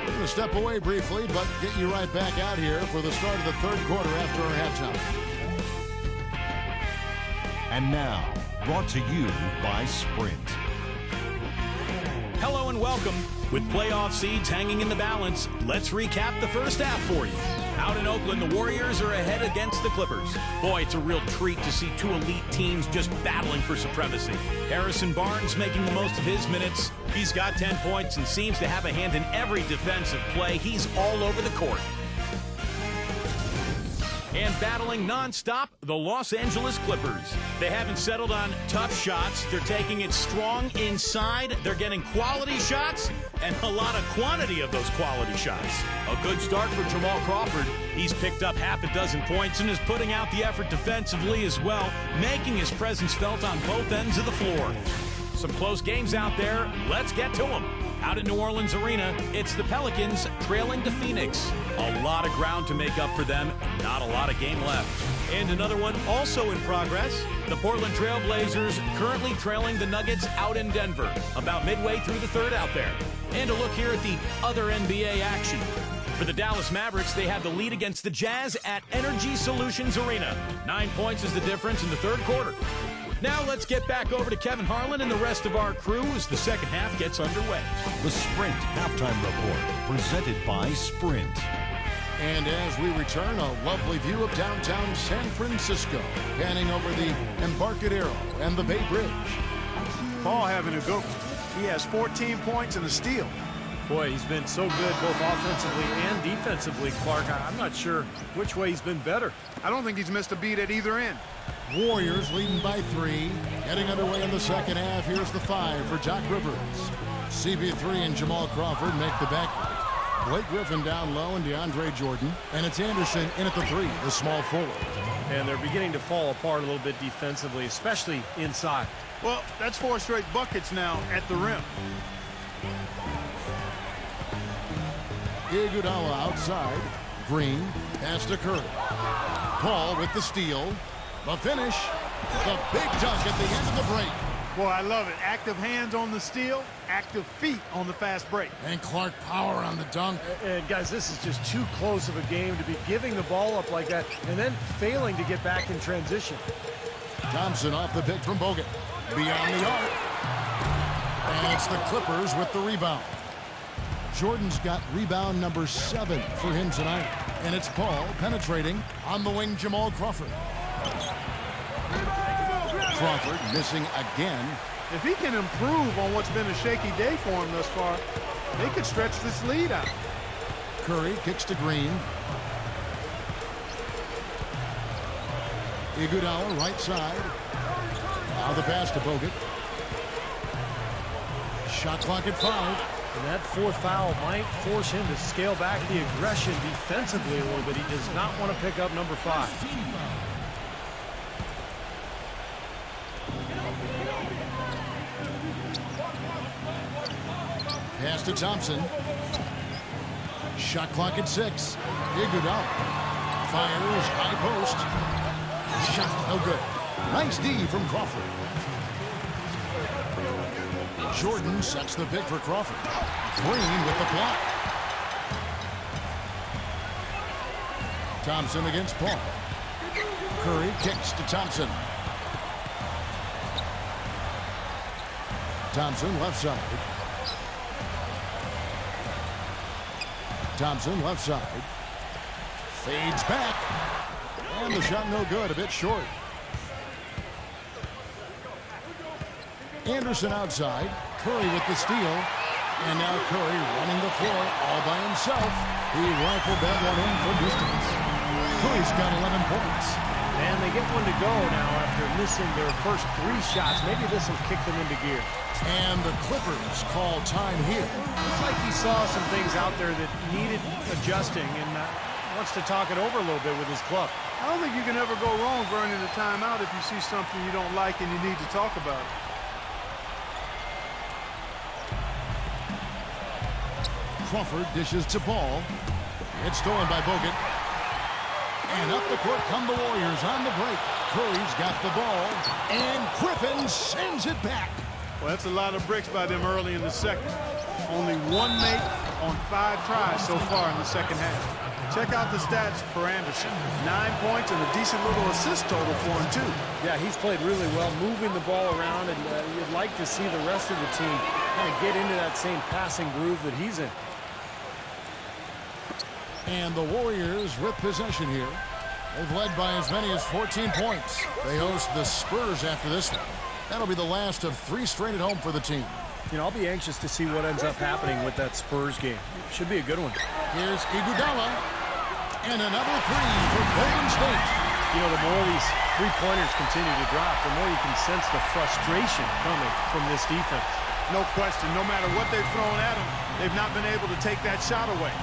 going to step away briefly, but get you right back out here for the start of the third quarter after our halftime. And now, brought to you by Sprint. Hello and welcome. With playoff seeds hanging in the balance, let's recap the first half for you. Out in Oakland, the Warriors are ahead against the Clippers. Boy, it's a real treat to see 2 elite teams just battling for supremacy. Harrison Barnes making the most of his minutes. He's got 10 points and seems to have a hand in every defensive play. He's all over the court. And battling nonstop, the Los Angeles Clippers. They haven't settled on tough shots. They're taking it strong inside. They're getting quality shots and a lot of quantity of those quality shots. A good start for Jamal Crawford. He's picked up half a dozen points and is putting out the effort defensively as well, making his presence felt on both ends of the floor. Some close games out there. Let's get to them. Out at New Orleans Arena, it's the Pelicans trailing to Phoenix. A lot of ground to make up for them, not a lot of game left. And another one also in progress. The Portland Trail Blazers currently trailing the Nuggets out in Denver, about midway through the third out there. And a look here at the other NBA action. For the Dallas Mavericks, they have the lead against the Jazz at Energy Solutions Arena. 9 points is the difference in the third quarter. Now let's get back over to Kevin Harlan and the rest of our crew as the second half gets underway. The Sprint Halftime Report, presented by Sprint. And as we return, a lovely view of downtown San Francisco, panning over the Embarcadero and the Bay Bridge. Paul having a good one. He has 14 points and a steal. Boy, he's been so good both offensively and defensively, Clark. I'm not sure which way he's been better. I don't think he's missed a beat at either end. Warriors leading by 3. Getting underway in the second half. Here's the 5 for Doc Rivers. CP3 and Jamal Crawford make the backcourt. Blake Griffin down low and DeAndre Jordan. And it's Anderson in at the 3, the small forward. And they're beginning to fall apart a little bit defensively, especially inside. Well, that's 4 straight buckets now at the rim. Iguodala outside. Green. Pass to Curry. Paul with the steal. The finish. The big dunk at the end of the break. Boy, I love it. Active hands on the steal, active feet on the fast break. And Clark power on the dunk. And guys, this is just too close of a game to be giving the ball up like that and then failing to get back in transition. Thompson off the pick from Bogut. Beyond the arc. And it's the Clippers with the rebound. Jordan's got rebound number 7 for him tonight. And it's Paul penetrating on the wing, Jamal Crawford. Crawford missing again. If he can improve on what's been a shaky day for him thus far, they could stretch this lead out. Curry kicks to Green. Iguodala right side. Now the pass to Bogut. Shot clock at 5. And that 4th foul might force him to scale back the aggression defensively a little bit. He does not want to pick up number 5. Pass to Thompson. Shot clock at 6. Iguodala fires high post. Shot no good. Nice D from Crawford. Jordan sets the pick for Crawford. Green with the block. Thompson against Paul. Curry kicks to Thompson. Thompson left side. Thompson left side. Fades back. And the shot no good, a bit short. Anderson outside. Curry with the steal. And now Curry running the floor all by himself. He rifled that one in from distance. Curry's got 11 points. And they get one to go now after missing their first 3 shots. Maybe this will kick them into gear. And the Clippers call time here. Looks like he saw some things out there that needed adjusting and wants to talk it over a little bit with his club. I don't think you can ever go wrong burning a timeout if you see something you don't like and you need to talk about it. Crawford dishes to Paul. It's stolen by Bogut. And up the court come the Warriors on the break. Curry's got the ball. And Griffin sends it back. Well, that's a lot of bricks by them early in the second. Only 1 make on 5 tries so far in the second half. Check out the stats for Anderson. 9 points and a decent little assist total for him, too. Yeah, he's played really well, moving the ball around, and you'd like to see the rest of the team kind of get into that same passing groove that he's in. And the Warriors with possession here. They've led by as many as 14 points. They host the Spurs after this one. That'll be the last of 3 straight at home for the team. You know, I'll be anxious to see what ends up happening with that Spurs game. Should be a good one. Here's Iguodala. And another 3 for Golden State. You know, the more these 3-pointers continue to drop, the more you can sense the frustration coming from this defense. No question. No matter what they've thrown at them, they've not been able to take that shot away.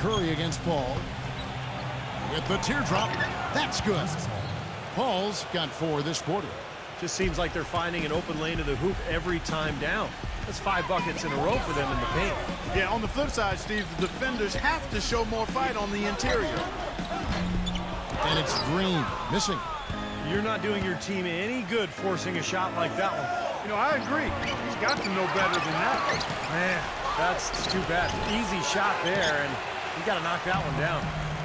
Curry against Paul. With the teardrop. That's good. Paul's got 4 this quarter. Just seems like they're finding an open lane to the hoop every time down. That's 5 buckets in a row for them in the paint. Yeah, on the flip side, Steve, the defenders have to show more fight on the interior. And it's Green missing. You're not doing your team any good forcing a shot like that one. You know, I agree. He's got to know better than that. Man, that's too bad. Easy shot there, and you got to knock that one down.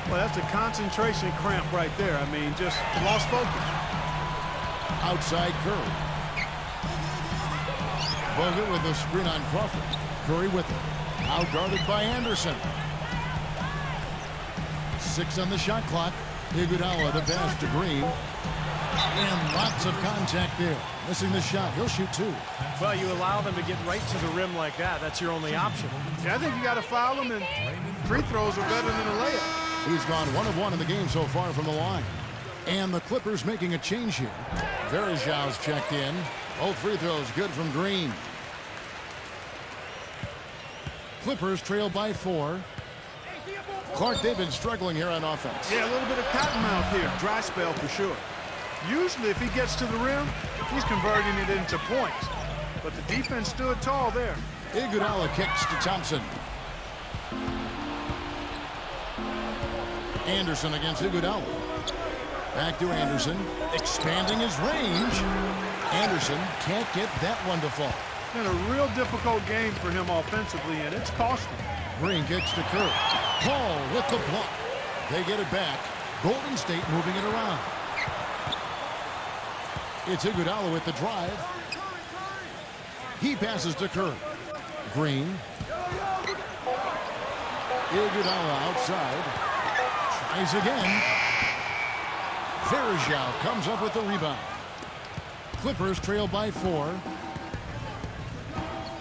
Well, that's a concentration cramp right there. I mean, just lost focus. Outside Curry. Bogut with a screen on Crawford. Curry with it. Out guarded by Anderson. 6 on the shot clock. Iguodala the pass to Green. And lots of contact there. Missing the shot. He'll shoot 2. Well, you allow them to get right to the rim like that. That's your only option. Yeah, I think you got to foul him, and free throws are better than a layup. He's gone 1 of 1 in the game so far from the line. And the Clippers making a change here. Verjau's checked in. Both free throws good from Green. Clippers trail by 4. Clark, they've been struggling here on offense. Yeah, a little bit of cottonmouth here. Dry spell for sure. Usually if he gets to the rim, he's converting it into points. But the defense stood tall there. Iguodala kicks to Thompson. Anderson against Iguodala. Back to Anderson. Expanding his range. Anderson can't get that one to fall. Been a real difficult game for him offensively, and it's costing. Green kicks to Curry. Paul with the block. They get it back. Golden State moving it around. It's Iguodala with the drive. He passes to Curry. Green. Iguodala outside. Tries again. Verjao comes up with the rebound. Clippers trail by 4.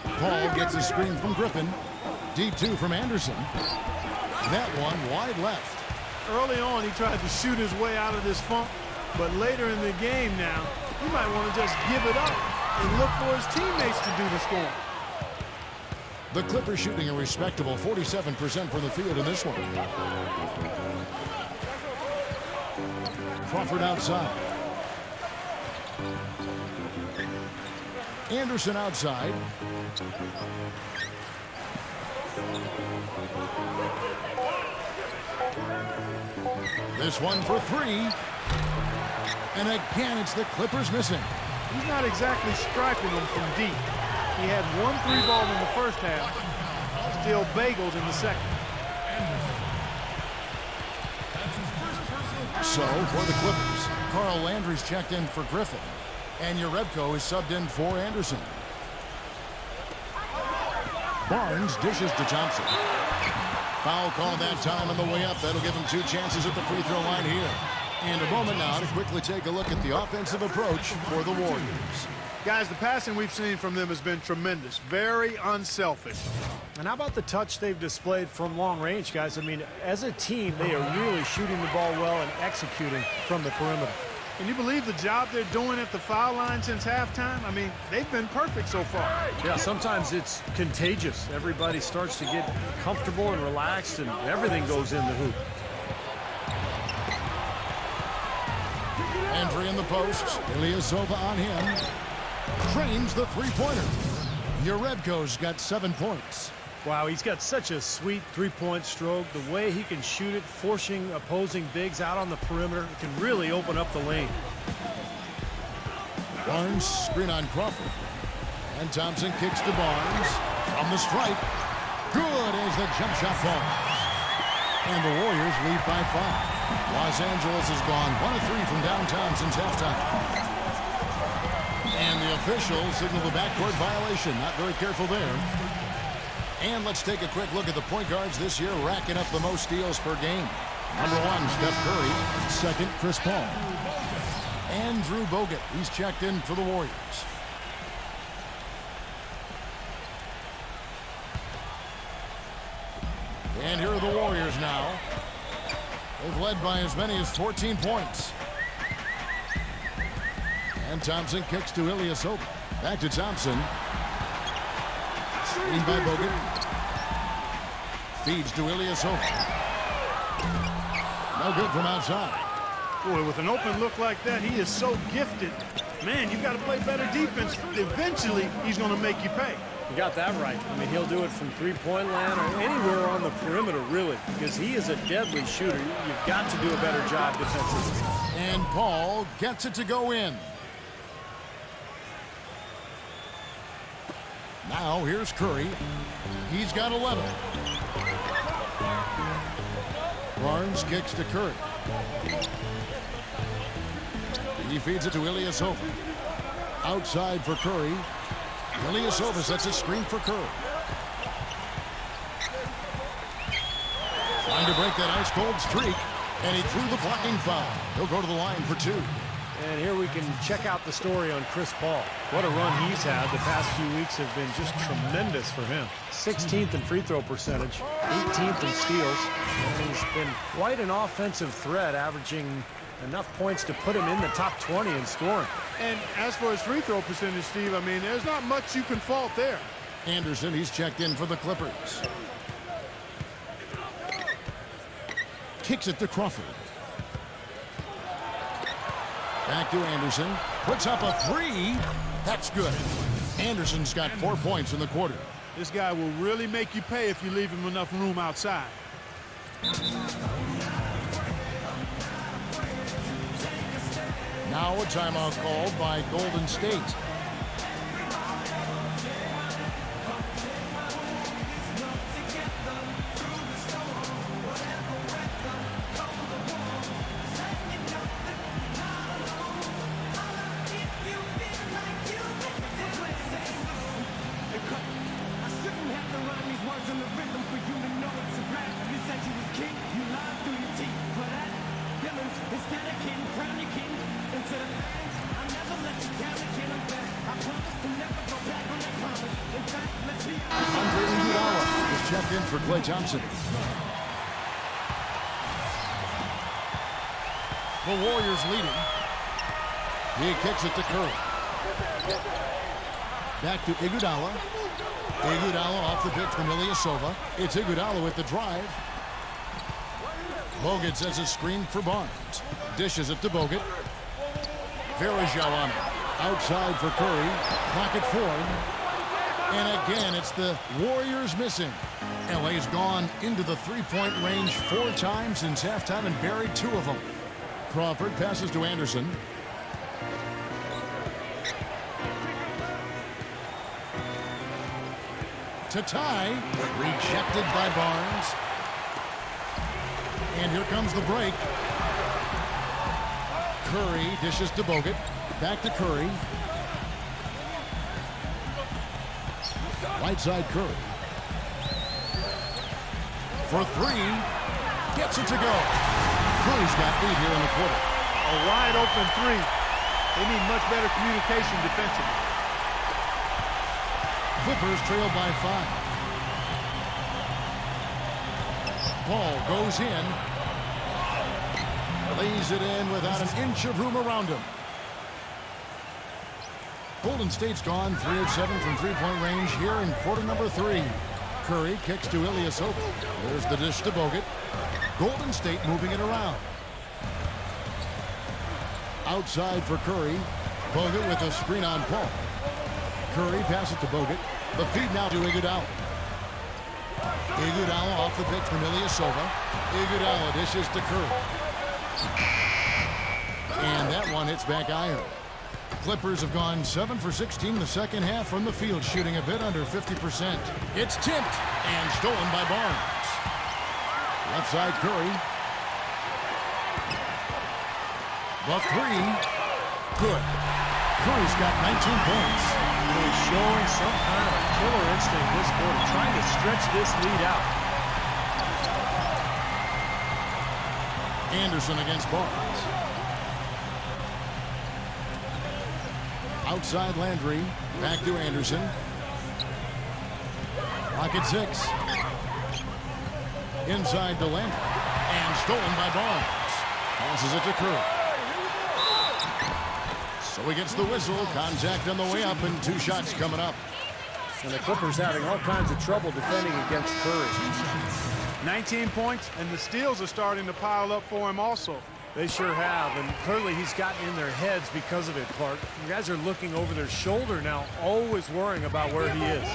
Paul gets a screen from Griffin. Deep 2 from Anderson. That one wide left. Early on, he tried to shoot his way out of this funk, but later in the game now, he might want to just give it up and look for his teammates to do the scoring. The Clippers shooting a respectable 47% from the field in this one. Crawford outside. Anderson outside. This one for 3. And again, it's the Clippers missing. He's not exactly striping them from deep. He had 1 3-ball in the first half, still bagels in the second. So, for the Clippers, Carl Landry's checked in for Griffin, and Jerebko is subbed in for Anderson. Barnes dishes to Thompson. Foul call that time on the way up. That'll give him 2 chances at the free throw line here. And a moment now to quickly take a look at the offensive approach for the Warriors. Guys, the passing we've seen from them has been tremendous. Very unselfish. And how about the touch they've displayed from long range, guys? I mean, as a team, they are really shooting the ball well and executing from the perimeter. Can you believe the job they're doing at the foul line since halftime? I mean, they've been perfect so far. Yeah, sometimes it's contagious. Everybody starts to get comfortable and relaxed, and everything goes in the hoop. Entry in the post. Ilyasova on him. Trains the three-pointer. Jerebko's got 7 points. Wow, he's got such a sweet three-point stroke. The way he can shoot it, forcing opposing bigs out on the perimeter, can really open up the lane. Barnes screen on Crawford. And Thompson kicks to Barnes. From the stripe. Good as the jump shot falls. And the Warriors lead by 5. Los Angeles has gone 1 of 3 from downtown since halftime. And the officials signal the backcourt violation. Not very careful there. And let's take a quick look at the point guards this year racking up the most steals per game. Number 1, Steph Curry. Second, Chris Paul. Andrew Bogut. He's checked in for the Warriors. And here are the Warriors now. They've led by as many as 14 points. And Thompson kicks to Ilyasova. Back to Thompson. Screen by Bogut. Feeds to Ilyasova. No good from outside. Boy, with an open look like that, he is so gifted. Man, you've got to play better defense. Eventually, he's going to make you pay. You got that right. I mean, he'll do it from three-point land or anywhere on the perimeter, really, because he is a deadly shooter. You've got to do a better job defensively. And Paul gets it to go in. Now, here's Curry. He's got 11. Barnes kicks to Curry. He feeds it to Ilyasova. Outside for Curry. Ilyasova sets a screen for Curry. Trying to break that ice-cold streak, and he threw the blocking foul. He'll go to the line for 2. And here we can check out the story on Chris Paul. What a run he's had. The past few weeks have been just tremendous for him. 16th in free throw percentage, 18th in steals. And he's been quite an offensive threat, averaging enough points to put him in the top 20 in scoring. And as for his free throw percentage, Steve, I mean, there's not much you can fault there. Anderson, he's checked in for the Clippers. Kicks it to Crawford. Back to Anderson. Puts up a 3. That's good. Anderson's got 4 points in the quarter. This guy will really make you pay if you leave him enough room outside. Now a timeout called by Golden State. checked in for Klay Thompson. The Warriors leading. He kicks it to Curry. Back to Iguodala. Iguodala off the pitch from Ilyasova. It's Iguodala with the drive. Bogut sets a screen for Barnes. Dishes it to Bogut. Varejao on it. Outside for Curry. Pocket 4. And again, it's the Warriors missing. LA's gone into the three-point range 4 times since halftime and buried 2 of them. Crawford passes to Anderson. To tie. Rejected by Barnes. And here comes the break. Curry dishes to Bogut. Back to Curry. Right side Curry. For 3. Gets it to go. Curry's got 8 here in the quarter. A wide open 3. They need much better communication defensively. Clippers trail by 5. Ball goes in. Lays it in without an inch of room around him. Golden State's gone 3 of 7 from three-point range here in quarter number 3. Curry kicks to Ilyasova. There's the dish to Bogut. Golden State moving it around. Outside for Curry. Bogut with a screen on Paul. Curry passes to Bogut. The feed now to Iguodala. Iguodala off the pitch from Ilyasova. Iguodala dishes to Curry. And that one hits back iron. Clippers have gone 7 for 16 the second half from the field, shooting a bit under 50%. It's tipped and stolen by Barnes. Left side Curry. The 3. Good. Curry's got 19 points. He's showing some kind of killer instinct this quarter, trying to stretch this lead out. Anderson against Barnes. Outside Landry. Back to Anderson. Rocket 6. Inside to Landry. And stolen by Barnes. Passes it to Curry. So he gets the whistle. Contact on the way up and 2 shots coming up. And the Clippers having all kinds of trouble defending against Curry. 19 points, and the steals are starting to pile up for him also. They sure have, and clearly he's gotten in their heads because of it, Clark. You guys are looking over their shoulder now, always worrying about where he is.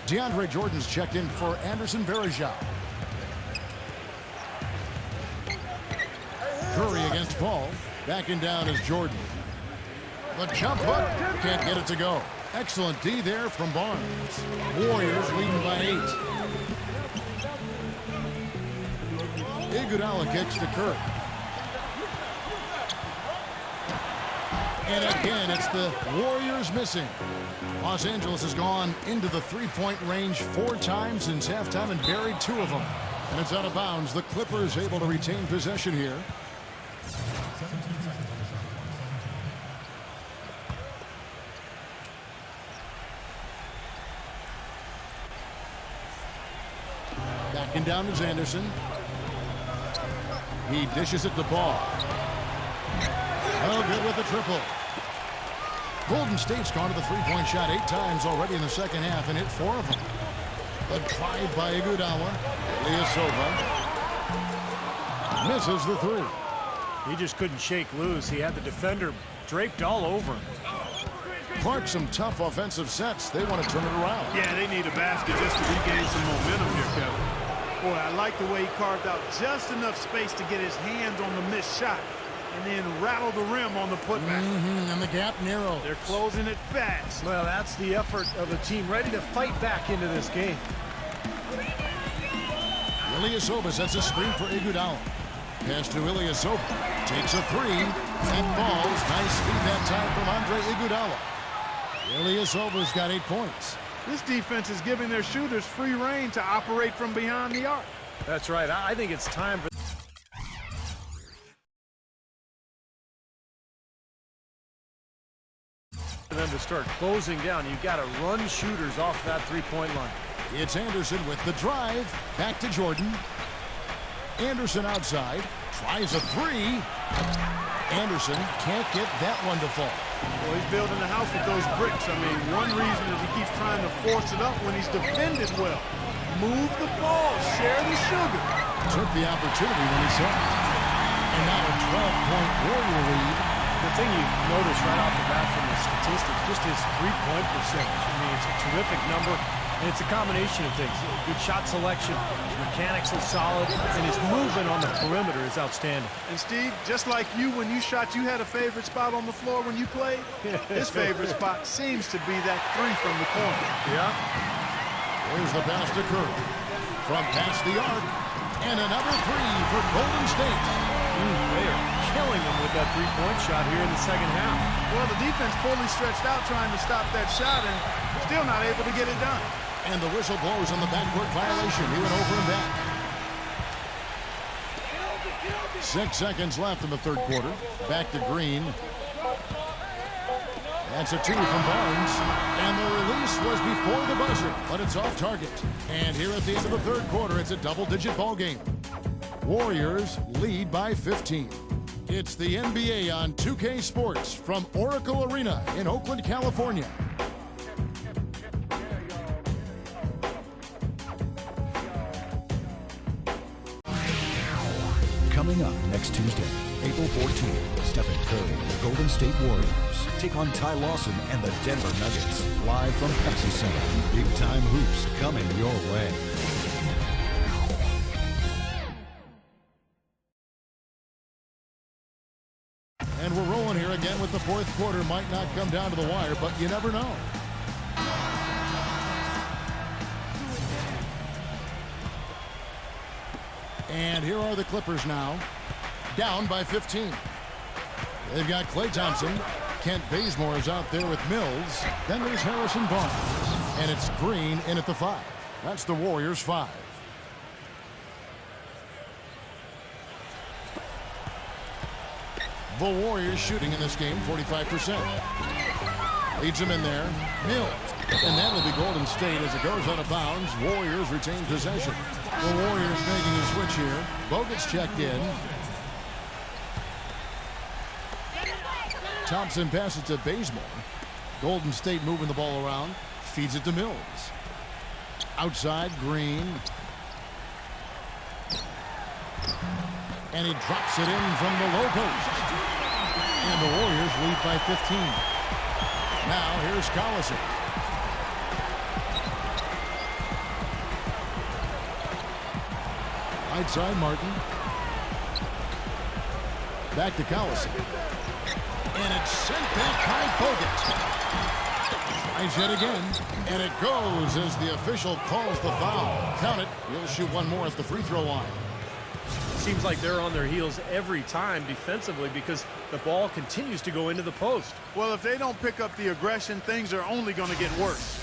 DeAndre Jordan's checked in for Anderson Varejao. Curry against Paul. Backing down is Jordan. The jump hook can't get it to go. Excellent D there from Barnes. Warriors leading by 8. Iguodala kicks to Curry. And again, it's the Warriors missing. Los Angeles has gone into the three-point range 4 times since halftime and buried 2 of them. And it's out of bounds. The Clippers able to retain possession here. Backing down is Anderson. He dishes it to Paul. Oh, good with the triple. Golden State's gone to the three-point shot 8 times already in the second half and hit 4 of them. A drive by Iguodala. Ilyasova misses the 3. He just couldn't shake loose. He had the defender draped all over him. Clark, some tough offensive sets. They want to turn it around. Yeah, they need a basket just to regain some momentum here, Kevin. Boy, I like the way he carved out just enough space to get his hands on the missed shot and then rattle the rim on the putback. And the gap narrows. They're closing it fast. Well, that's the effort of the team ready to fight back into this game. Ilyasova sets a screen for Iguodala. Pass to Ilyasova. Takes a 3 and falls. Nice feed that time from Andre Iguodala. Ilyasova's got 8 points. This defense is giving their shooters free reign to operate from behind the arc. That's right. I think it's time for them to start closing down. You've got to run shooters off that three-point line. It's Anderson with the drive. Back to Jordan. Anderson outside. Tries a three. Anderson can't get that one to fall. Well, he's building the house with those bricks. I mean, one reason is he keeps trying to force it up when he's defended well. Move the ball. Share the sugar. Took the opportunity when he saw it. And now a 12-point Warrior lead. The thing you notice right off the bat from the statistics, just his three-point percentage. I mean, it's a terrific number, and it's a combination of things. Good shot selection, his mechanics are solid, and his movement on the perimeter is outstanding. And Steve, just like you, when you shot, you had a favorite spot on the floor when you played. His favorite spot seems to be that three from the corner. Yeah. There's the pass to Curry. From past the arc, and another three for Golden State. They are killing them with that three-point shot here in the second half. Well, the defense fully stretched out trying to stop that shot and still not able to get it done. And the whistle blows on the backcourt violation. He went over and back. 6 seconds left in the third quarter. Back to Green. That's a two from Barnes. And the release was before the buzzer, but it's off target. And here at the end of the third quarter, it's a double-digit ball game. Warriors lead by 15. It's the NBA on 2K Sports from Oracle Arena in Oakland, California. Coming up next Tuesday, April 14th, Stephen Curry and the Golden State Warriors take on Ty Lawson and the Denver Nuggets. Live from Pepsi Center. Big time hoops coming your way. And we're rolling here again with the fourth quarter. Might not come down to the wire, but you never know. And here are the Clippers now, down by 15. They've got Klay Thompson. Kent Bazemore is out there with Mills. Then there's Harrison Barnes. And it's Green in at the 5. That's the Warriors' 5. The Warriors shooting in this game 45%. Leads him in there. Mills. And that'll be Golden State as it goes out of bounds. Warriors retain possession. The Warriors making a switch here. Bogut's checked in. Thompson passes to Bazemore. Golden State moving the ball around. Feeds it to Mills. Outside, Green. And he drops it in from the low post. And the Warriors lead by 15. Now here's Collison. Right side, Martin. Back to Collison. And it's sent back by Bogut. Tries yet again. And it goes as the official calls the foul. Count it. He'll shoot one more at the free throw line. Seems like they're on their heels every time defensively because the ball continues to go into the post. Well, if they don't pick up the aggression, things are only going to get worse.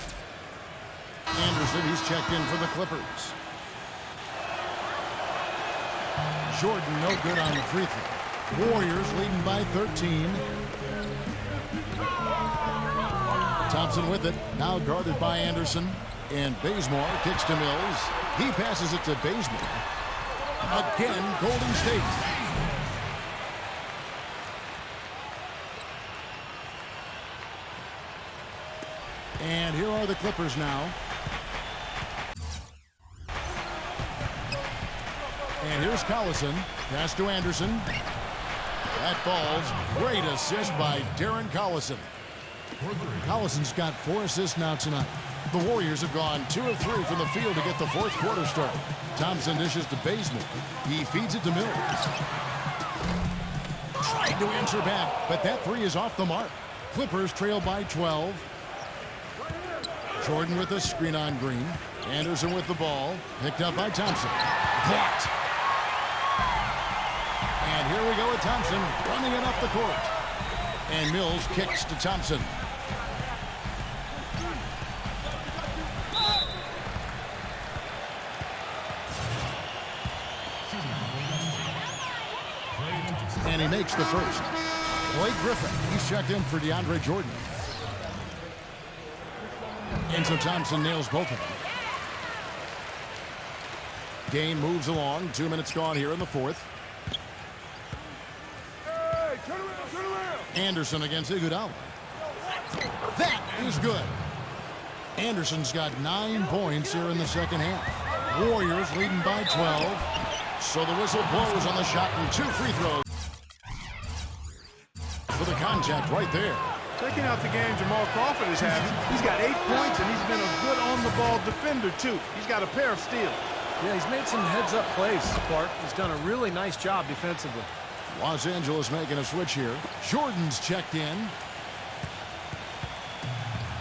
Anderson, he's checked in for the Clippers. Jordan, no good on the free throw. Warriors leading by 13. Thompson with it, now guarded by Anderson. And Bazemore kicks to Mills. He passes it to Bazemore. Again, Golden State. And here are the Clippers now. And here's Collison. Pass to Anderson. That falls. Great assist by Darren Collison. Collison's got 4 assists now tonight. The Warriors have gone 2 of 3 from the field to get the fourth quarter started. Thompson dishes to Bazemore. He feeds it to Mills. Tried to answer back, but that 3 is off the mark. Clippers trail by 12. Jordan with a screen on Green. Anderson with the ball. Picked up by Thompson. Blocked. And here we go with Thompson running it up the court. And Mills kicks to Thompson. And he makes the first. Blake Griffin, he's checked in for DeAndre Jordan. And so Thompson nails both of them. Game moves along. 2 minutes gone here in the fourth. Hey, turn around. Anderson against Iguodala. That is good. Anderson's got 9 points here in the second half. Warriors leading by 12. So the whistle blows on the shot and 2 free throws. For the contact right there. Taking out the game Jamal Crawford is having. He's got 8 points, and he's been a good on-the-ball defender, too. He's got a pair of steals. Yeah, he's made some heads-up plays, Clark. He's done a really nice job defensively. Los Angeles making a switch here. Jordan's checked in.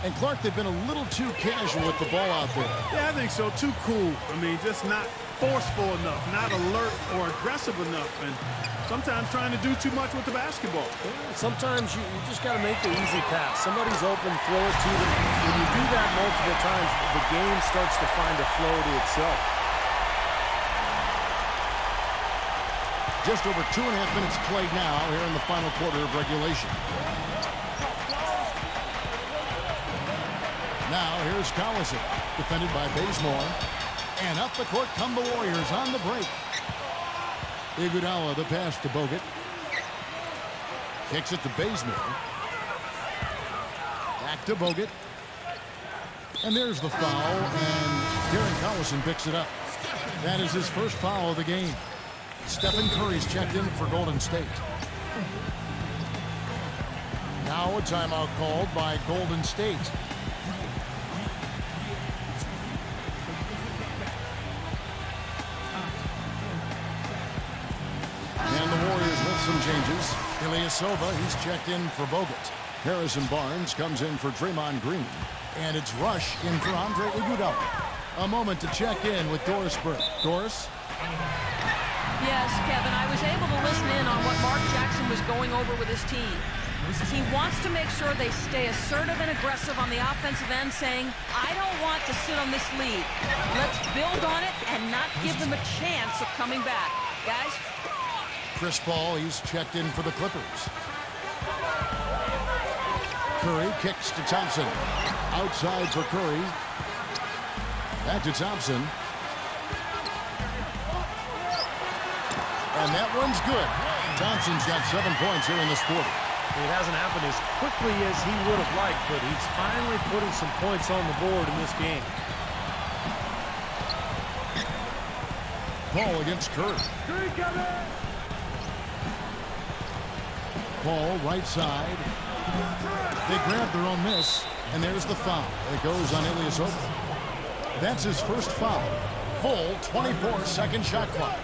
And Clark, they've been a little too casual with the ball out there. Yeah, I think so. Too cool. I mean, just not forceful enough, not alert or aggressive enough, and sometimes trying to do too much with the basketball. Sometimes you just got to make the easy pass. Somebody's open, throw it to them. When you do that multiple times, the game starts to find a flow to itself. Just over 2.5 minutes played now here in the final quarter of regulation. Now here's Collison, defended by Bazemore. And up the court come the Warriors on the break. Iguodala the pass to Bogut. Kicks it to Bazemore. Back to Bogut. And there's the foul, and Darren Collison picks it up. That is his first foul of the game. Stephen Curry's checked in for Golden State. Now a timeout called by Golden State. And the Warriors with some changes. Ilyasova, he's checked in for Bogut. Harrison Barnes comes in for Draymond Green. And it's Rush in for Andre Iguodala. A moment to check in with Doris Burke. Doris? Yes, Kevin, I was able to listen in on what Mark Jackson was going over with his team. He wants to make sure they stay assertive and aggressive on the offensive end, saying, I don't want to sit on this lead. Let's build on it and not give them a chance of coming back. Guys? Chris Paul, he's checked in for the Clippers. Curry kicks to Thompson. Outside for Curry. Back to Thompson. And that one's good. Thompson's got 7 points here in this quarter. It hasn't happened as quickly as he would have liked, but he's finally putting some points on the board in this game. Paul against Curry. Paul, right side. They grab their own miss, and there's the foul. It goes on Ilyasova. That's his first foul. Full 24-second shot clock.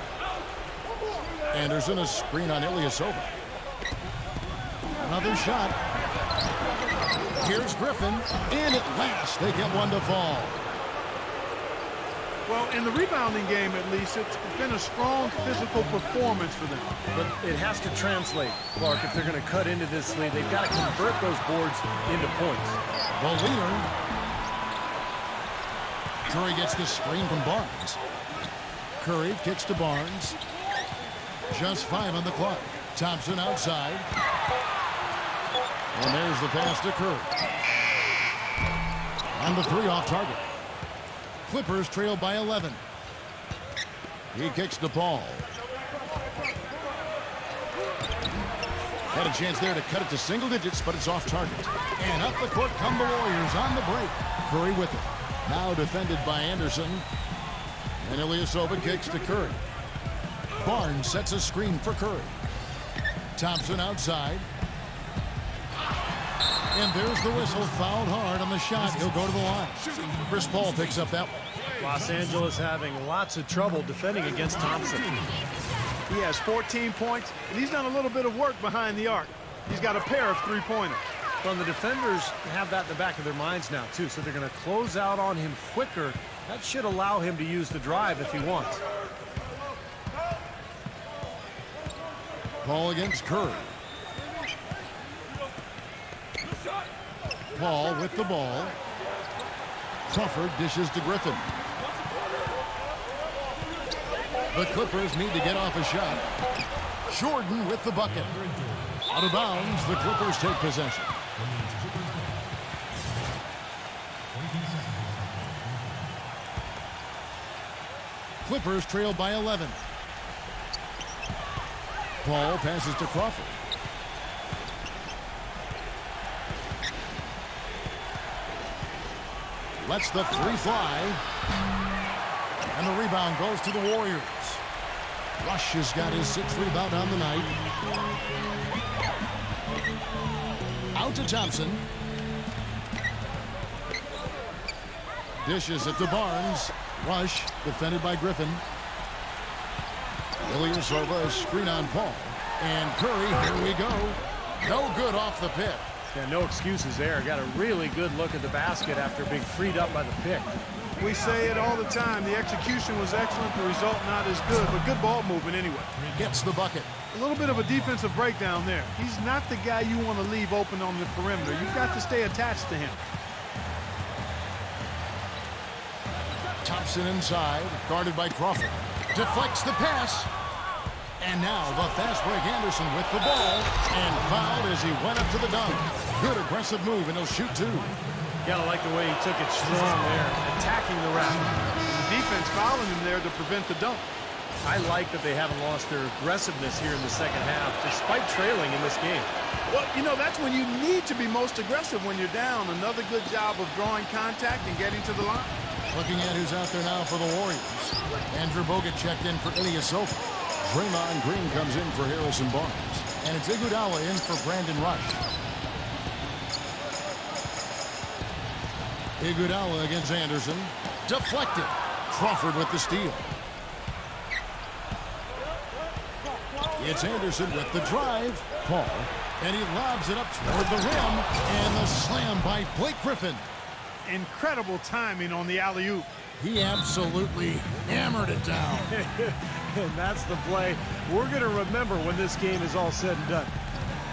Anderson, a screen on Ilyasova. Another shot. Here's Griffin, and at last they get one to fall. Well, in the rebounding game, at least, it's been a strong physical performance for them. But it has to translate, Clark. If they're going to cut into this lead, they've got to convert those boards into points. The leader. Curry gets the screen from Barnes. Curry kicks to Barnes. Just 5 on the clock. Thompson outside. And there's the pass to Curry. And the 3 off target. Clippers trail by 11. He kicks to Paul. Had a chance there to cut it to single digits, but it's off target. And up the court come the Warriors on the break. Curry with it. Now defended by Anderson. And Ilyasova kicks to Curry. Barnes sets a screen for Curry. Thompson outside. And there's the whistle. Fouled hard on the shot. He'll go to the line. Chris Paul picks up that one. Los Angeles having lots of trouble defending against Thompson. He has 14 points, and he's done a little bit of work behind the arc. He's got a pair of 3-pointers. Well, the defenders have that in the back of their minds now, too, so they're going to close out on him quicker. That should allow him to use the drive if he wants. Paul against Curry. Paul with the ball. Crawford dishes to Griffin. The Clippers need to get off a shot. Jordan with the bucket. Out of bounds, the Clippers take possession. Clippers trail by 11. Paul passes to Crawford. Lets the three fly. And the rebound goes to the Warriors. Rush has got his 6th rebound on the night. Out to Thompson. Dishes it to Barnes. Rush defended by Griffin. Ilyasova, a screen on Paul. And Curry, here we go. No good off the pick. Yeah, no excuses there. Got a really good look at the basket after being freed up by the pick. We say it all the time. The execution was excellent. The result not as good, but good ball movement anyway. Gets the bucket. A little bit of a defensive breakdown there. He's not the guy you want to leave open on the perimeter. You've got to stay attached to him. Thompson inside, guarded by Crawford. Deflects the pass. And now the fast break Anderson with the ball. And fouled as he went up to the dunk. Good aggressive move, and he'll shoot two. Gotta like the way he took it strong there, attacking the rack. The defense fouling him there to prevent the dunk. I like that they haven't lost their aggressiveness here in the second half, despite trailing in this game. Well, you know, that's when you need to be most aggressive when you're down. Another good job of drawing contact and getting to the line. Looking at who's out there now for the Warriors. Andrew Bogut checked in for Ilyasova. Draymond Green comes in for Harrison Barnes. And it's Iguodala in for Brandon Rush. Iguodala against Anderson. Deflected. Crawford with the steal. It's Anderson with the drive. Paul. And he lobs it up toward the rim. And the slam by Blake Griffin. Incredible timing on the alley-oop. He absolutely hammered it down. And that's the play we're going to remember when this game is all said and done.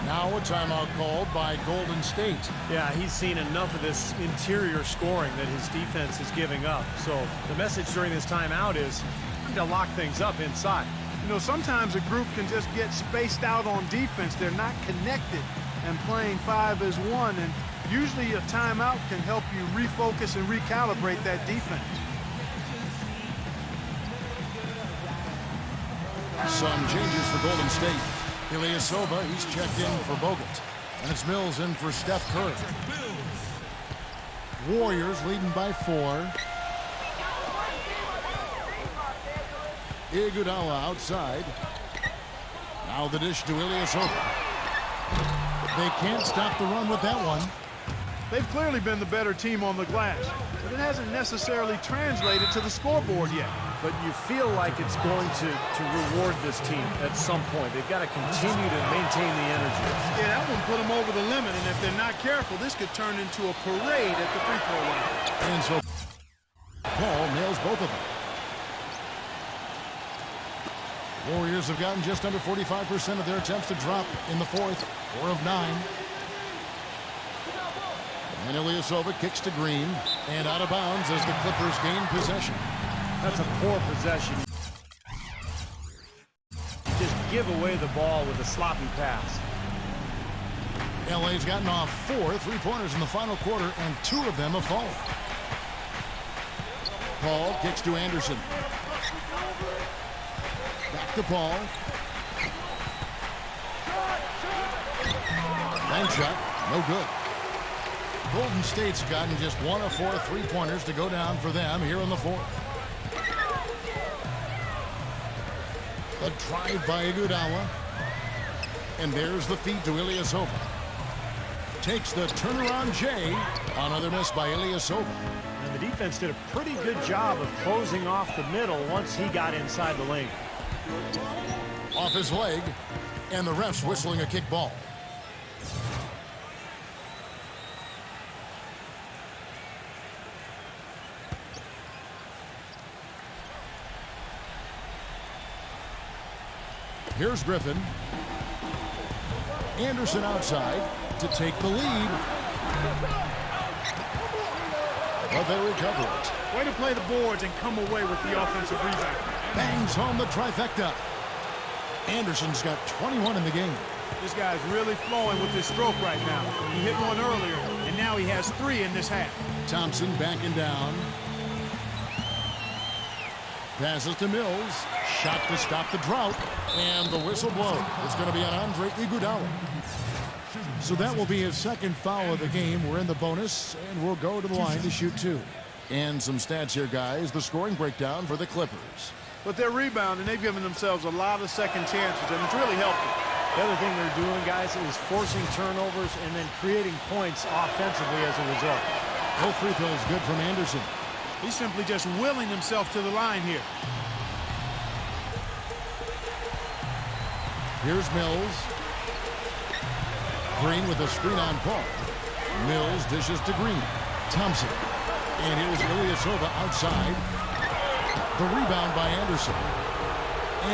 Now a timeout called by Golden State. Yeah, he's seen enough of this interior scoring that his defense is giving up. So the message during this timeout is to lock things up inside. You know, sometimes a group can just get spaced out on defense. They're not connected and playing 5 as 1. And usually a timeout can help you refocus and recalibrate that defense. Some changes for Golden State. Ilyasova, he's checked in for Bogut. And it's Mills in for Steph Curry. Warriors leading by 4. Iguodala outside. Now the dish to Ilyasova. They can't stop the run with that one. They've clearly been the better team on the glass, but it hasn't necessarily translated to the scoreboard yet. But you feel like it's going to reward this team at some point. They've got to continue to maintain the energy. Yeah, that one put them over the limit, and if they're not careful, this could turn into a parade at the free-throw line. And so Paul nails both of them. Warriors have gotten just under 45% of their attempts to drop in the fourth. 4 of 9. And Ilyasova kicks to Green and out of bounds as the Clippers gain possession. That's a poor possession. Just give away the ball with a sloppy pass. LA's gotten off 4 3-pointers in the final quarter, and 2 of them have fallen. Paul kicks to Anderson. Back to Paul. Bank shot, no good. Golden State's gotten just 1 of 4 3-pointers to go down for them here in the fourth. A drive by Iguodala. And there's the feed to Ilyasova. Takes the turnaround J. Another miss by Ilyasova. And the defense did a pretty good job of closing off the middle once he got inside the lane. Off his leg. And the ref's whistling a kick ball. Here's Griffin. Anderson outside to take the lead. But they recover it. Way to play the boards and come away with the offensive rebound. Bangs home the trifecta. Anderson's got 21 in the game. This guy's really flowing with his stroke right now. He hit one earlier, and now he has 3 in this half. Thompson backing down. Passes to Mills. Shot to stop the drought. And the whistle blows. It's going to be on Andre Iguodala. So that will be his second foul of the game. We're in the bonus, and we'll go to the line to shoot 2. And some stats here, guys. The scoring breakdown for the Clippers. But they're rebounding. They've given themselves a lot of second chances, and it's really helped them. The other thing they're doing, guys, is forcing turnovers and then creating points offensively as a result. No free throws good from Anderson. He's simply just willing himself to the line here. Here's Mills. Green with a screen on Paul. Mills dishes to Green. Thompson. And here's Ilyasova outside. The rebound by Anderson.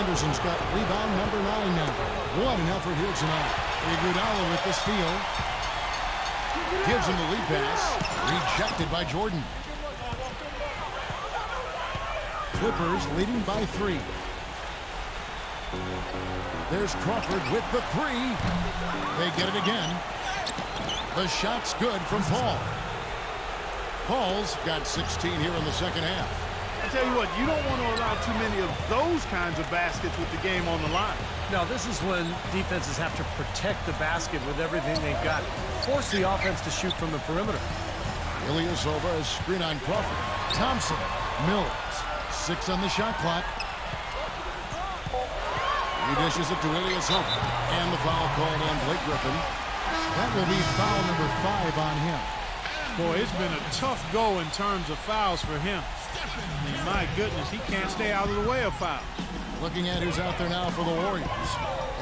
Anderson's got rebound number 9 now. What an effort here tonight. Iguodala with the steal. Gives him the lead pass. Rejected by Jordan. Clippers leading by 3. There's Crawford with the 3. They get it again. The shot's good from Paul. Paul's got 16 here in the second half. I tell you what, you don't want to allow too many of those kinds of baskets with the game on the line. Now, this is when defenses have to protect the basket with everything they've got. Force the offense to shoot from the perimeter. Ilyasova is screen on Crawford. Thompson. Mills. 6 on the shot clock. He dishes it to Ilyasova. And the foul called on Blake Griffin. That will be foul number 5 on him. Boy, it's been a tough go in terms of fouls for him. I mean, my goodness, he can't stay out of the way of fouls. Looking at who's out there now for the Warriors.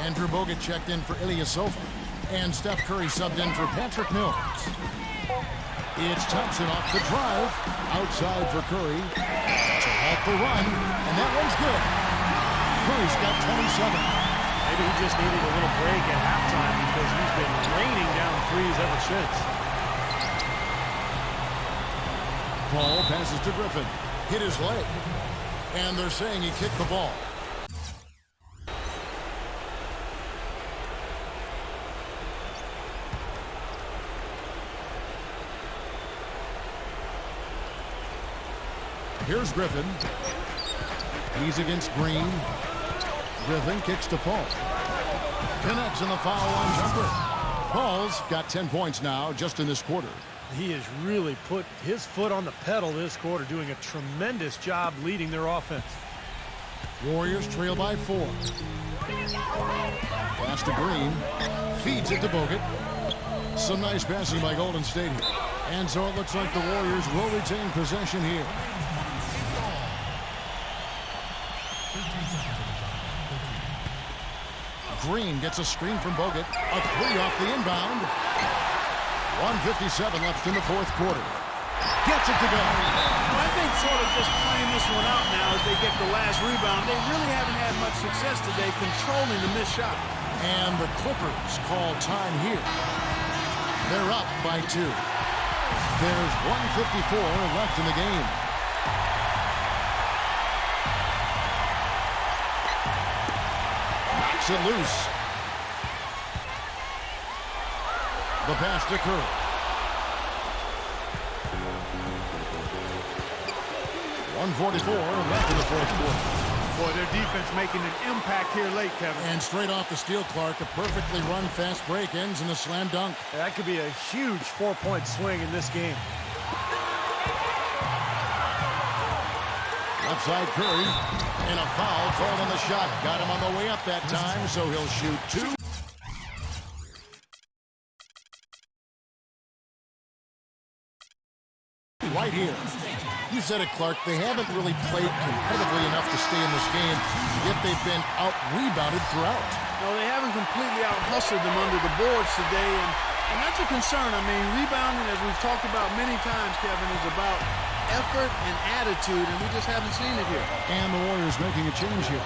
Andrew Bogut checked in for Ilyasova. And Steph Curry subbed in for Patrick Mills. It's Thompson off the drive. Outside for Curry. To help the run. And that one's good. Curry's got 27. Maybe he just needed a little break at halftime because he's been raining down threes ever since. Paul passes to Griffin. Hit his leg. And they're saying he kicked the ball. Here's Griffin. He's against Green. Griffin kicks to Paul. Connects in the foul line jumper. Paul's got 10 points now just in this quarter. He has really put his foot on the pedal this quarter, doing a tremendous job leading their offense. Warriors trail by 4. Pass to Green. Feeds it to Bogut. Some nice passing by Golden State here. And so it looks like the Warriors will retain possession here. Green gets a screen from Bogut. A 3 off the inbound. 1:57 left in the fourth quarter. Gets it to go. I think sort of just playing this one out now as they get the last rebound. They really haven't had much success today controlling the missed shot. And the Clippers call time here. They're up by 2. There's 1:54 left in the game. Knocks it loose. The pass to Curry. .144 left in the fourth quarter. Boy, their defense making an impact here late, Kevin. And straight off the steal, Clark, a perfectly run fast break ends in a slam dunk. That could be a huge 4-point swing in this game. Left side Curry. And a foul called on the shot. Got him on the way up that time, so he'll shoot 2. Right here. You said it, Clark. They haven't really played competitively enough to stay in this game, yet they've been out-rebounded throughout. No, they haven't completely out-hustled them under the boards today, and that's a concern. I mean, rebounding, as we've talked about many times, Kevin, is about effort and attitude, and we just haven't seen it here. And the Warriors making a change here.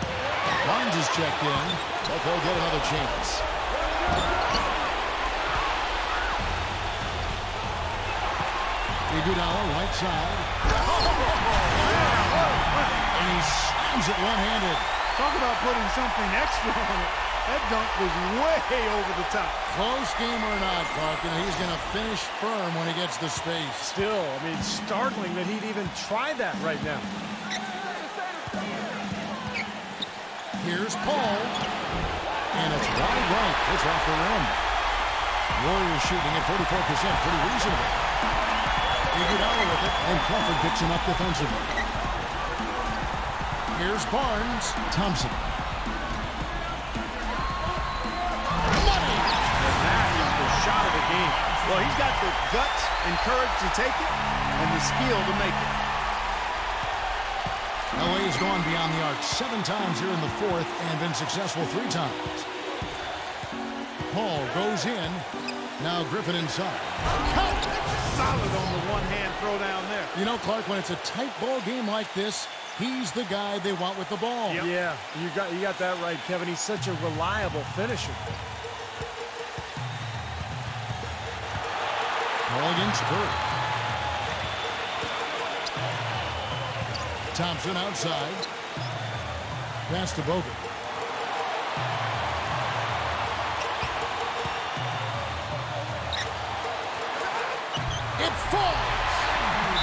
Barnes is checked in, but they'll get another chance. Iguodala, right side. And he slams it one-handed. Talk about putting something extra on it. That dunk was way over the top. Close game or not, Clark, and he's going to finish firm when he gets the space. Still, I mean, startling that he'd even try that right now. Here's Paul. And it's wide right. It's off the rim. Warriors shooting at 44%. Pretty reasonable. Iguodala with it. And Crawford picks him up defensively. Here's Barnes. Thompson. Money! And that is the shot of the game. Well, he's got the guts and courage to take it and the skill to make it. LA has gone beyond the arc 7 times here in the fourth and been successful 3 times. Paul goes in. Now Griffin inside. Count! Solid on the one-hand throw down there. You know, Clark, when it's a tight ball game like this, he's the guy they want with the ball. Yep. Yeah, you got that right, Kevin. He's such a reliable finisher. Paul against Curry. Thompson outside. Pass to Bogut. It falls.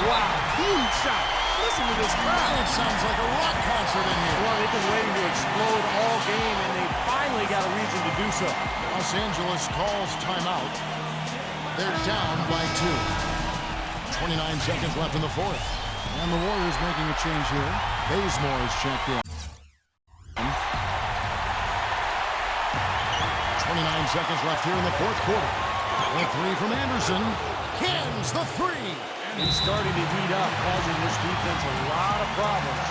Wow, huge shot. Listen to this crowd. It sounds like a rock concert in here. Well, they've been waiting to explode all game, and they finally got a reason to do so. Los Angeles calls timeout. They're down by 2. 29 seconds left in the fourth. And the Warriors making a change here. Bazemore is checked in. 29 seconds left here in the fourth quarter. The 3 from Anderson. Cans the 3. He's starting to heat up, causing this defense a lot of problems.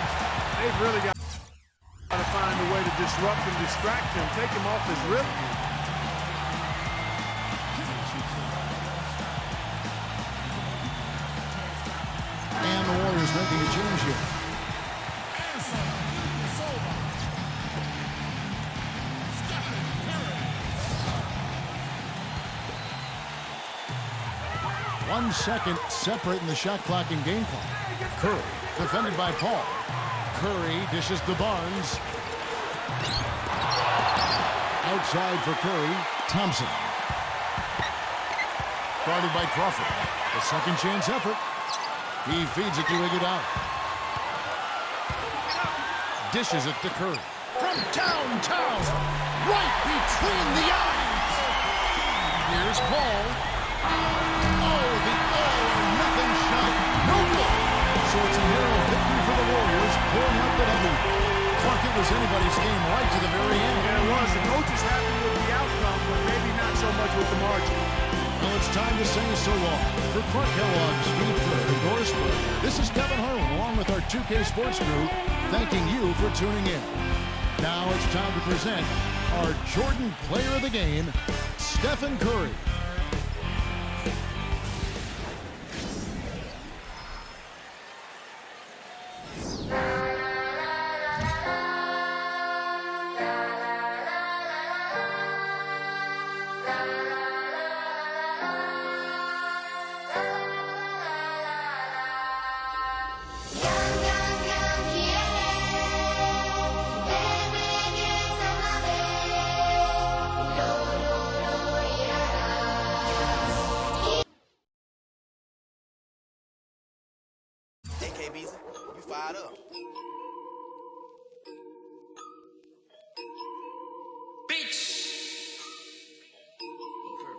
They've really got to find a way to disrupt and distract him, take him off his rhythm. And the Warriors making a change here. One second separating the shot clock and game clock. Curry, defended by Paul. Curry dishes to Barnes. Outside for Curry. Thompson. Guarded by Crawford. The second chance effort. He feeds it to Iguodala. Dishes it to Curry. From downtown. Right between the eyes. Here's Paul. Oh, the all-or-nothing shot. No good. So it's a narrow victory for the Warriors, pulling out the W. Clark, it was anybody's game right to the very end. Yeah, it was. The coach is happy with the outcome, but maybe not so much with the margin. Well, it's time to say so long. For Clark Kellogg, Steve Kerr, and Doris Burke, this is Kevin Harlan, along with our 2K Sports crew, thanking you for tuning in. Now it's time to present our Jordan Player of the Game, Stephen Curry. You fired up. Bitch!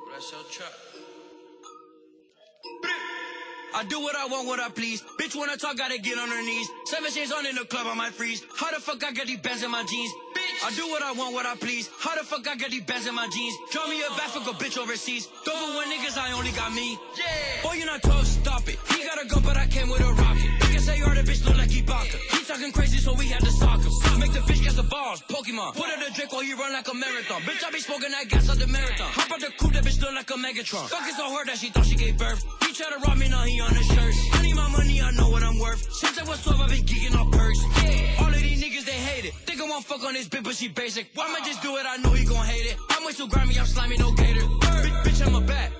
Bless your truck. I do what I want, what I please. Bitch, wanna talk, gotta get on her knees. 7 chains on in the club, I might freeze. How the fuck I got these bands in my jeans? Bitch, I do what I want, what I please. How the fuck I got these bands in my jeans? Draw me a back, fuck a bitch overseas. Go for one niggas, I only got me. Yeah. Boy, you not tough, stop it. He got a gun, but I came with a rocket. Niggas say you're the bitch, look like Ibaka. He talking crazy, so we had to sock him. Make the bitch get the balls, Pokemon. Put her the drink while you run like a marathon. Bitch, I be smoking that gas out the marathon. Hop out the coupe, that bitch look like a Megatron. Fuck is so hard that she thought she gave birth. He try to rob me, now he on his shirt. I need my money, I know what I'm worth. Since I was 12, I've been geeking off perks. Yeah. All of these niggas, they hate it. Think I won't fuck on this bitch, but she basic. I'ma just do it, I know he gon' hate it. I'm way too grimy, I'm slimy, no gator. Bitch, I'm a bat.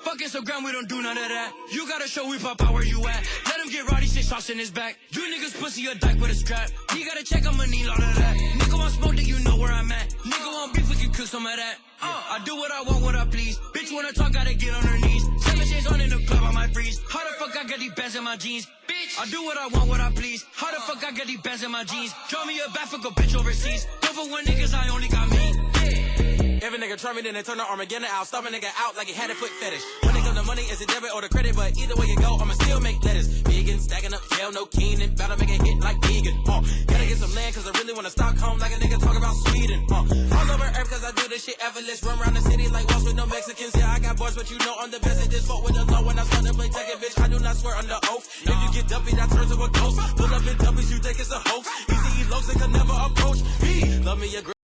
Fuck Instagram, we don't do none of that. You gotta show we pop out where you at. Let him get Roddy 6 shots in his back. You niggas pussy a dyke with a strap. He gotta check, I'ma need all of that. Nigga want smoke, then you know where I'm at. Nigga want beef, we can cook some of that. I do what I want, what I please. Bitch wanna talk, gotta get on her knees. 7 chains on in the club, I might freeze. How the fuck I got these bands in my jeans? Bitch, I do what I want, what I please. How the fuck I got these bands in my jeans? Draw me a back, fuck a bitch overseas. Go Number one niggas, I only got me. Yeah. Every nigga try me, then they turn the Armageddon out. Stop a nigga out like he had a foot fetish. When it comes to money, is it debit or the credit? But either way you go, I'ma still make letters. Vegan, stacking up jail, no Keenan. About to make a hit like vegan. Gotta get some land, cause I really wanna Stockholm like a nigga talk about Sweden. All over earth, cause I do this shit effortless. Run around the city like walls with no Mexicans. Yeah, I got boys, but you know I'm the best at this. Fought with the law when I start to play Tekken, bitch. I do not swear under oath. If you get dumpy, that turns to a ghost. Pull up in dumpies, you think it's a hoax. Easy lows, they can never approach me. Love me a